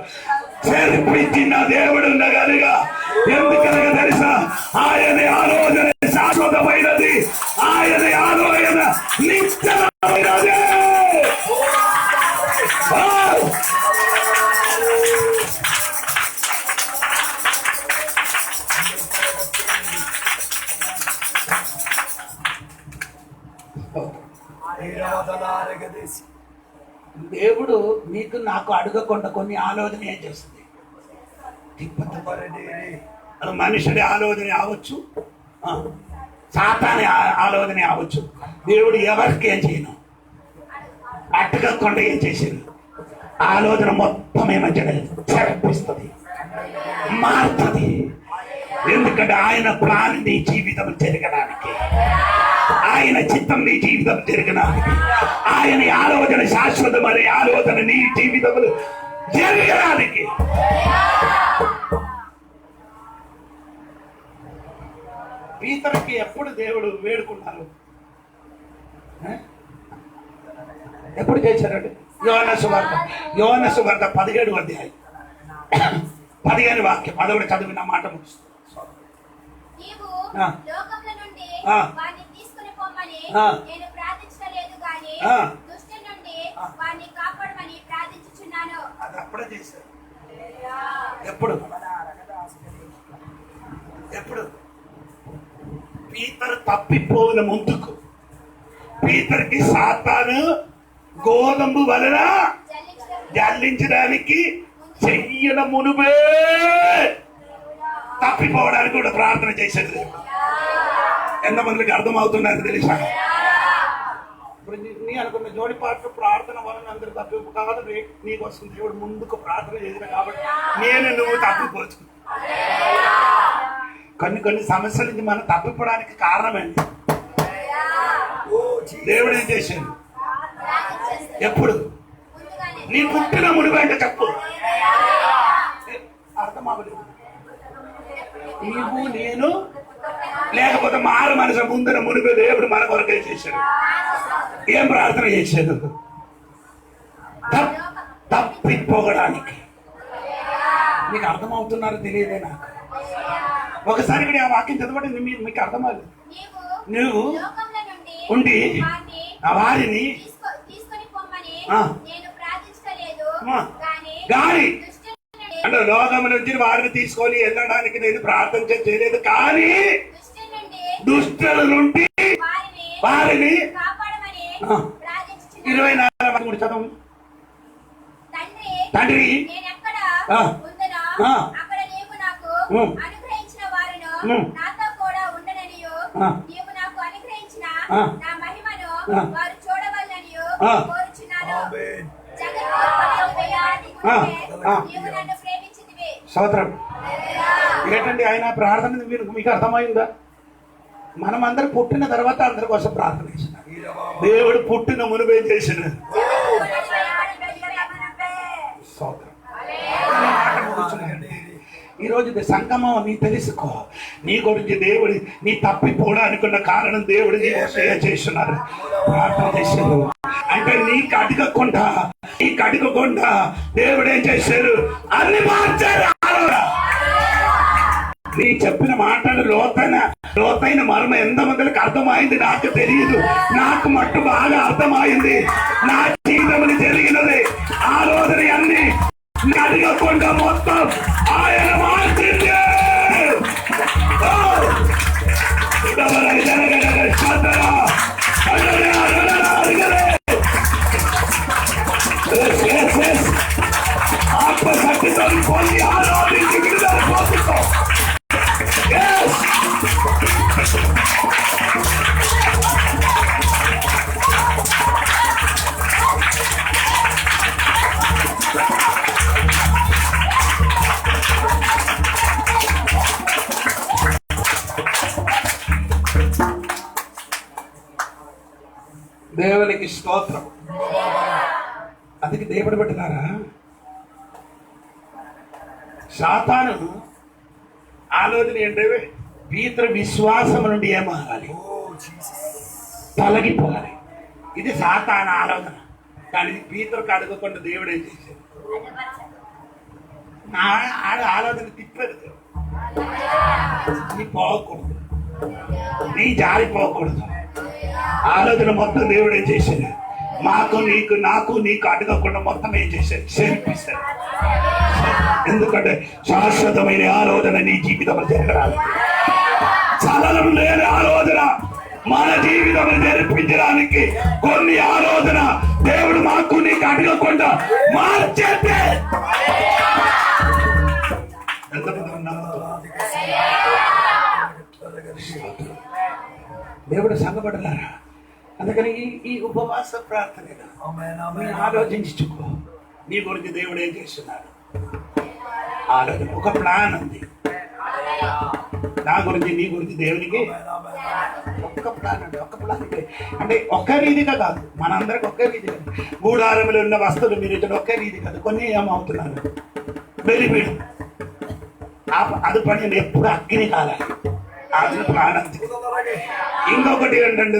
చేర్పించిన దేవుడు ఉండగలిగా. ఎందుకనగా తెలుసా? ఆయన ఆలోచన శాశ్వతమైనది, ఆయన ఆలోచన నిత్యమైనది. దేవుడు నీకు నాకు అడగకుండా కొన్ని ఆలోచన ఏం చేస్తుంది? అది మనుషుడి ఆలోచన అవచ్చు, సాతాని ఆలోచన అవచ్చు. దేవుడు ఎవరికి ఏం చేయను? అడగకుండా ఏం చేసింది? ఆలోచన మొత్తం ఏమంటే చేర్పిస్తుంది, మారుతుంది. ఎందుకంటే ఆయన ప్లాన్ నీ జీవితం జరగడానికి, ఆయన చిత్తం నీ జీవితం జరగడానికి, ఆయన ఆలోచన శాశ్వతమైన ఆలోచన నీ జీవితంలో జరగడానికి. పీతరుకి ఎప్పుడు దేవుడు వేడుకున్నారు? ఎప్పుడు చేశారండి? యోహాను సువార్త 17వ అధ్యాయం 15 వాక్యం అది కూడా చదివిన మాట ముగిస్తుంది. నీవు ఆ. లోకముల నుండి ఆ. వారిని తీసుకుని పొమ్మని ఆ. నేను ప్రార్థించలేదు గాని ఆ. దుష్టుని నుండి ఆ. వారిని కాపాడమని ప్రార్థించుచున్నాను. అది అప్పుడే చేశారు. ఎప్పుడు ఎప్పుడు పీతరు తప్పిపోయిన ముందుకు పీతరికి సాతాను గోధుమ వలన జల్లించడానికి చెయ్యన మునుపే తప్పిపోవడానికి కూడా ప్రార్థన చేశాడు దేవుడు. ఎంతమందికి అర్థమవుతున్నది తెలుసా? ఇప్పుడు నీ అనుకున్న జోడి పాటలు ప్రార్థన వలన అందరు తప్పిపు కాదు. నీకోసం దేవుడు ముందుకు ప్రార్థన చేసిన కాబట్టి నువ్వు తప్పిపోవచ్చు. కొన్ని సమస్యల నుంచి మనం తప్పిపోవడానికి కారణమేంటి? దేవుడు ఏం చేశాడు? ఎప్పుడు నీ పుట్టిన మునిపేంట చెప్పు. అర్థం అవ్వలేదు. నీవు నేను లేకపోతే మారు మనసు ముందున మునిపే దేవుడు మన కొరకు ఏం చేశాడు? ఏం ప్రార్థన చేశాడు? తప్పిపోవడానికి. మీకు అర్థమవుతున్నారో తెలియదే నాకు. ఒకసారి కూడా ఆ వాక్యం చదవండి, మీకు అర్థమవుతుంది. నువ్వు లోకముల నుండి ఉండి వారిని తీసుకొని పొమ్మని ఆ. నేను ప్రార్థించలేదు ఆ. గాని దుష్టుని నుండి అంటే లోకం నుంచి వారిని తీసుకొని వెళ్ళడానికి నేను ప్రార్థన చేయలేదు, కానీ దుష్టుల నుండి వారిని కాపాడమని ఆ. ప్రార్థించుచున్నాను. 24 చదవం. తండ్రి నేను ఎక్కడ ఆ. ఉందునో ఆ. అక్కడ నీవు నాకు ఉమ్. అనుగ్రహించిన వారును ఉమ్. నాతో కూడా ఉండననియు ఆ. నీవు నాకు అనుగ్రహించిన ఆ. నా మహిమను ఆ. వారు చూడవలనియు ఆ. కోరుచున్నాను. ఆమేన్. జగత్తు పునాది వేయడానికి ఆ. మునుపే ఆ. నీవు నన్ను ప్రేమించితివి. స్తోత్రం. ఏంటండి ఆయన ప్రార్థన మీకు అర్థమైందా? మనమందరం పుట్టిన తర్వాత అందరి కోసం ప్రార్థన చేసిన దేవుడు పుట్టిన మునుపే చేసిన స్తోత్రం. ఈ రోజు సంగమం నీ తెలుసుకో. నీ గురించి దేవుడి నీ తప్పిపోవడానికున్న కారణం దేవుడు నీ కోసం చేస్తున్నారు. ప్రార్థన చేశారు అంటే నీకు అడగకుండా దేవుడు ఏం చేశారు? అన్ని మార్చారు. నీ చెప్పిన మాటలు లోతైన మర్మ ఎంతమందికి అర్థమైంది నాకు తెలియదు. నాకు మట్టు బాగా అర్థమైంది. నా జీవితంలో జరిగినది ఆలోచన అన్ని అడగకుండా మొత్తం ఆయన మార్చింది. ఆత్మశక్తితో పొంది ఆలోచించి విడుదల పొందుకో. దేవునికి స్తోత్రం. అందుకే దేవుడు పెట్టినారా సాతాను ఆలోచన ఏంటంటే పీతరు విశ్వాసం నుండి ఏమారాలి, తొలగిపోవాలి. ఇది సాతాను ఆలోచన. కానీ పీతరుకు అడగకుండా దేవుడు ఏం చేశాడు? ఆడ ఆలోచన తిప్పదు. నీ పోకూడదు, నీ జారిపోకూడదు. ఆలోచన మొత్తం దేవుడు ఏం చేశాడు? నీకు అడగకుండా మొత్తం ఏం చేశాడు? చేర్పిస్తాడు. ఎందుకంటే శాశ్వతమైన ఆలోచన నీ జీవితంలో జరగరాదు. చలనం లేని ఆలోచన మన జీవితంలో జరిపించడానికి కొన్ని ఆలోచన దేవుడు నీకు అడగకుండా మార్చేస్తే దేవుడు సంగపడలారా. అందుకని ఈ ఉపవాస ప్రార్థన ఆలోచించుకో. నీ గురించి దేవుడు ఏం చేస్తున్నాడు? ఆలోచన ఒక ప్లాన్ ఉంది. నా గురించి నీ గురించి దేవునికి ఒక్క ప్లాన్ అంటే ఒక్క రీతిగా కాదు. మనందరికి ఒక్క రీతి కాదు. గూడారంలో ఉన్న వస్తువులు మీరు ఇచ్చిన ఒక్క రీతి కాదు. కొన్ని ఏమవుతున్నారు? బెలిపీడు అది పని ఎప్పుడు అగ్ని కాలాలి. అది ప్లాన్ అంతే. ఇంకొకటి ఏంటంటే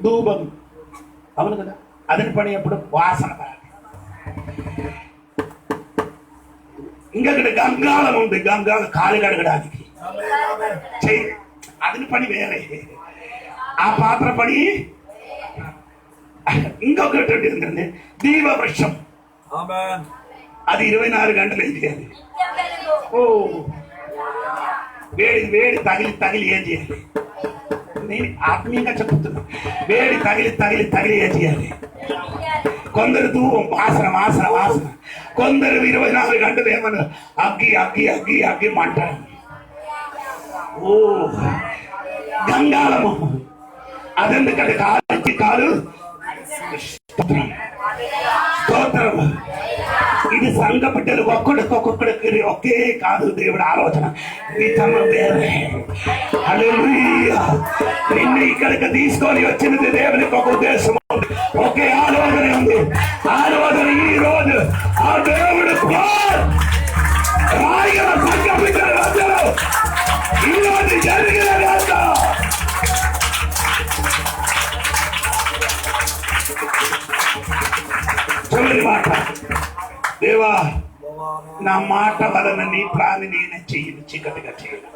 ధూపం అవును కదా, అదని పని ఎప్పుడు వాసన కాదు. ఇంకా ఇక్కడ గంగాళం ఉంది, గంగాళం కాలు కడగడానికి ఆమేన్ ఆమేన్ చెయ్యి, అది పని వేరే, ఆ పాత్ర పని. ఇంకొకటి ఏంటంటే దీపవృక్షం, ఆమేన్ అది 24 గంటలు ఏం చేయాలి? ఓ వేడి వేడి తగిలి తగిలి ఏం చేయాలి? నేను ఆత్మీయంగా చెప్తున్నా, వేడి తగిలి తగిలి తగిలి ఏం చేయాలి? కొందరు ధూపం వాసన వాసన వాసన, కొందరు 24 గంటలు ఏమన్నా అగ్గి అగ్గి అగ్గి అగ్గి మంటారు. ఓ గంగాళము, అదెందుకంటే కాలు కాలు స్తోత్రం స్తోత్రం. ఇది సంఘ బిడ్డలు ఒక్కొక్కడికి ఒకే కాదు దేవుడు ఆలోచన, విధము వేరే. హల్లెలూయా. నిన్ను ఇక్కడికి తీసుకొని వచ్చినది దేవునికి ఒక ఉద్దేశం ఉంది, ఒకే ఆలోచన ఉంది. ఆలోచన ఈ రోజు ఆ దేవుడు రాయగల సంఘ బిడ్డల మధ్యలో ఈ రోజు జరిగిన చివరి మాట, దేవా నా మాట వలన నీ ప్రాణి నేనే చెయ్యను, చీకటిగా చేయను.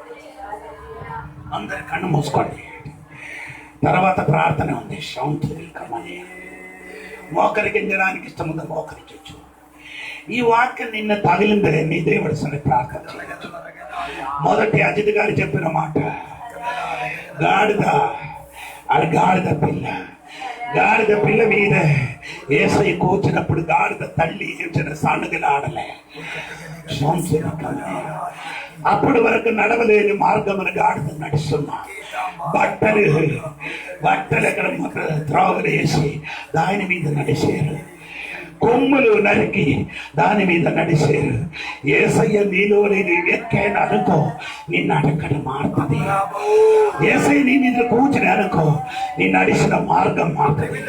అందరి కన్ను మూసుకోండి. తర్వాత ప్రార్థన ఉంది, శాంతి కమని మోకరించడానికి ఇష్టం ఉందా మోకరించచ్చు. ఈ వాక్యం నిన్న తగిలిందే నీ దేవుడి సరే ప్రార్థన చేయొచ్చు. మొదటి అజిత్ గారు చెప్పిన మాట, గాడిద అది గాడిద పిల్ల, గాడిద పిల్ల మీద ఏసై కూర్చున్నప్పుడు గాడిద తల్లి ఏడ్చిన సన్నగిల ఆడలే. అప్పటి వరకు నడవలేని మార్గమున గాడిద నడుస్తున్నా, బట్టలు ఎక్కడ త్రోవలేసి దాని మీద నడిచారు, కొమ్ములు నరికి దాని మీద నడిచారు. ఏసయ్య నీలో నేను ఎక్కైనా అనుకో, నిన్ను అడగడ మారుతుంది. ఏసయ్య నీ మీద కూర్చుని అనుకో, నీ నడిచిన మార్గం మారుతుంది.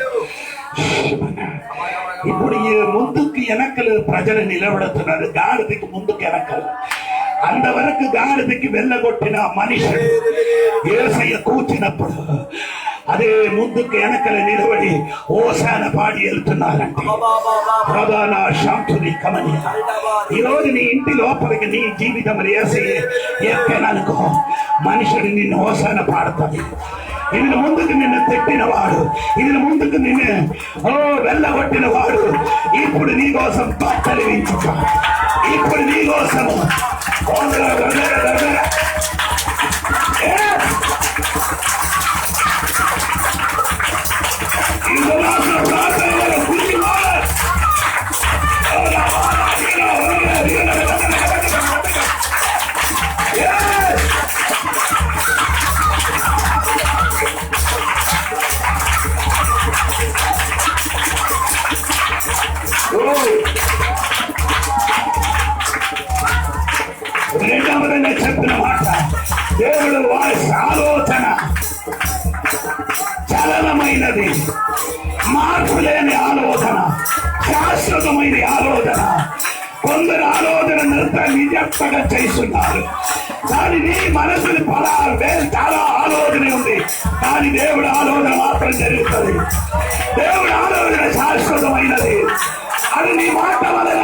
ఇప్పుడు ఈ ముందుకు వెనకలు ప్రజలు నిలబడుతున్నారు, గాడిదకి ముందుకు వెనకలు. అంతవరకు గాడిదకి వెళ్ళగొట్టిన మనిషి ఏసయ్య కూర్చున్నప్పుడు అదే ముందుకు వెనకలు నిలబడి ఓసాన పాడి వెళ్తున్నారంటే ప్రధాన శాంతుని కమనీయ. ఈరోజు నీ ఇంటి లోపలికి నీ జీవితం ఏసయ్య ఎక్కననుకో, మనుషుడు నిన్ను ఓసాన పాడుతుంది. ఇది ముందుకు నిన్ను తిట్టిన వాడు, ఇది ముందుకు నిన్ను వెళ్ళగొట్టిన వాడు ఇప్పుడు నీ కోసం బట్టలు వించుక, ఇప్పుడు నీ కోసం రెండవదంగా చెప్పిన మాట, దేవుడు వారి ఆలోచన చలనమైనది, మార్పు లేని ఆలోచన, శాశ్వతమైన ఆలోచన. కొందరు ఆలోచన నిజంగా చేస్తున్నారు, కానీ నీ మనసుని చాలా ఆలోచన ఉంది, కానీ దేవుడు ఆలోచన మాత్రం జరుగుతుంది. దేవుడు ఆలోచన శాశ్వతమైనది. అది నీ మాట వలన,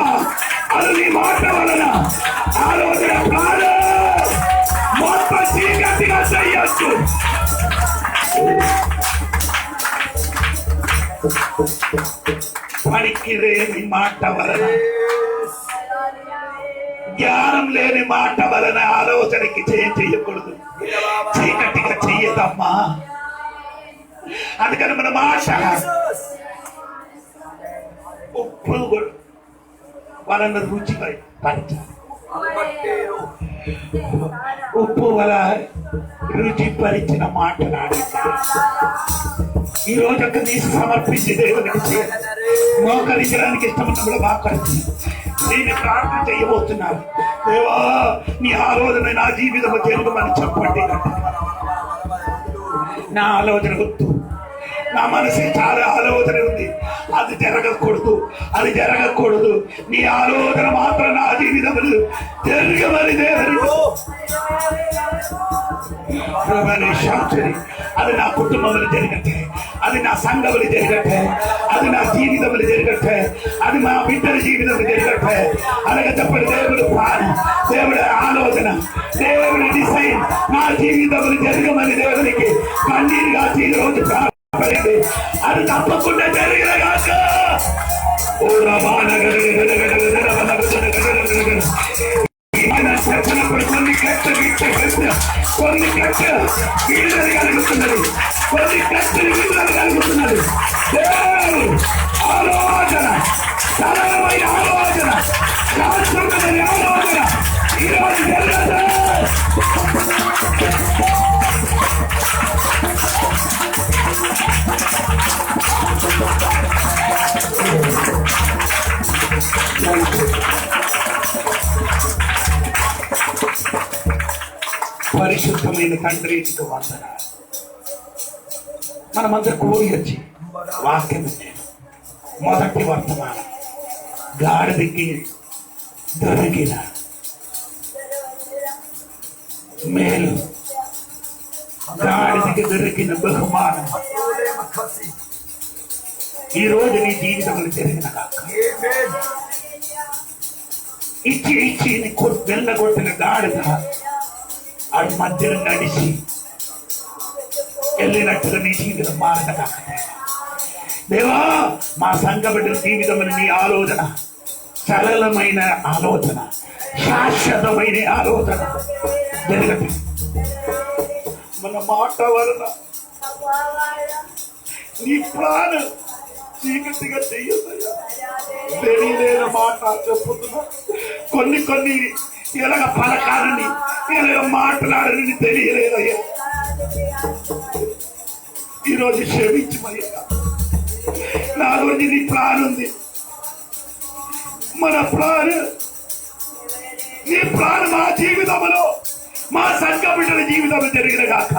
అది నీ మాట వలన ఆలోచన ప్రాణం మొత్తం చీకటిగా చెయ్యొచ్చు. పనికి లేని మాట వలన, జ్ఞానం లేని మాట వలన ఆలోచనకి చేయకూడదు, చీకటిగా చెయ్యదమ్మా. అందుకని మన మాట ఉప్పు వలన రుచి పరిచాలి, ఉప్పు వల్ల రుచి పరిచిన మాటలాడి ఈ రోజు ఒక నీసు సమర్పించి దేవునికి మోకరించడానికి ఇష్టమున్నప్పుడు బాకరించి నేను ప్రార్థన చేయబోతున్నాను. దేవా నీ ఆలోచన నా జీవితం జరుగుమని చెప్పండి. నా ఆలోచన వద్దు, నా మనసు చాలా ఆలోచన ఉంది, అది జరగకూడదు, అది జరగకూడదు. నీ ఆలోచన మాత్రం నా జీవితంలో జరగమని దేవుడు ప్రభాని శాంతిని అది నా కుటుంబంలో జరగట్టే, అది నా సంఘములు జరగట్టే, అది నా జీవితంలో జరగట్టే, అది మా బిడ్డల జీవితంలో జరగట్టే. అలాగే చెప్పండి, దేవుడు ప్లాన్, దేవుడి ఆలోచన, దేవుడి డిసైన్ నా జీవితంలో జరగమని దేవునికి కన్నీరుగా ఈ రోజు ప్రార్థించండి. అది తప్పకుండా జరిగిన కాక చెప్పినప్పుడు కొన్ని కట్టలు వీళ్ళని కలుగుతున్నది, కొన్ని కట్టలు వీళ్ళని కలుగుతున్నది. ఆలోచన, సరళమైన ఆలోచన, శాశ్వతమైన ఆలోచన ఈరోజు జరగదు. పరిశుద్ధమైన తండ్రి నీకు వందనాలు. మనమందరూ కోరి వచ్చి వాక్యం మొదటి వర్తమానం గాడిదకి దొరికిన మేలు, గాడిదకి దొరికిన బహుమానం ఈ రోజు నీ జీవితంలో జరిగిన కాక ఇచ్చి ఇచ్చి వెళ్ళగొట్టిన గాడిద ఆడు మధ్యలో నడిచి వెళ్ళినట్టుగా నీ జీవితం మారట కాక దేవా, మా సంఘ బిడ్డల జీవితంలో నీ ఆలోచన సరళమైన ఆలోచన, శాశ్వతమైన ఆలోచన జరగదు. మన మాట వలన నీ ప్రాణం చీకటిగా చెయ్యొద్దయ్యా. తెలియలేని మాట చెప్పుతున్నా, కొన్ని ఎలాగ పలకాలని ఎలాగ మాట్లాడాలని తెలియలేదయ్యా. ఈరోజు క్షమించమయ్యా. నా రోజు నీ ప్లాన్ ఉంది, మన ప్లాన్, నీ ప్లాన్ మా జీవితంలో, మా సంఘ బిడ్డల జీవితంలో జరిగిన కాక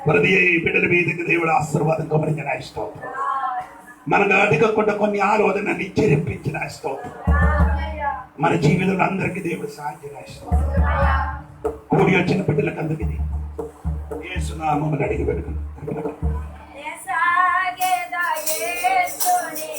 ప్రతి బిడ్డల మీదకి దేవుడు ఆశీర్వాదం గమనించిన ఇష్టం. మనకు అడగకుండా కొన్ని ఆలోచన నిచ్చరింపించిన ఇష్టం. మన జీవితంలో అందరికీ దేవుడు సాధ్యం ఇష్టం. కూడి వచ్చిన బిడ్డలకు అందరికీ యేసు నామమున అడిగి పెట్టుకున్నాం.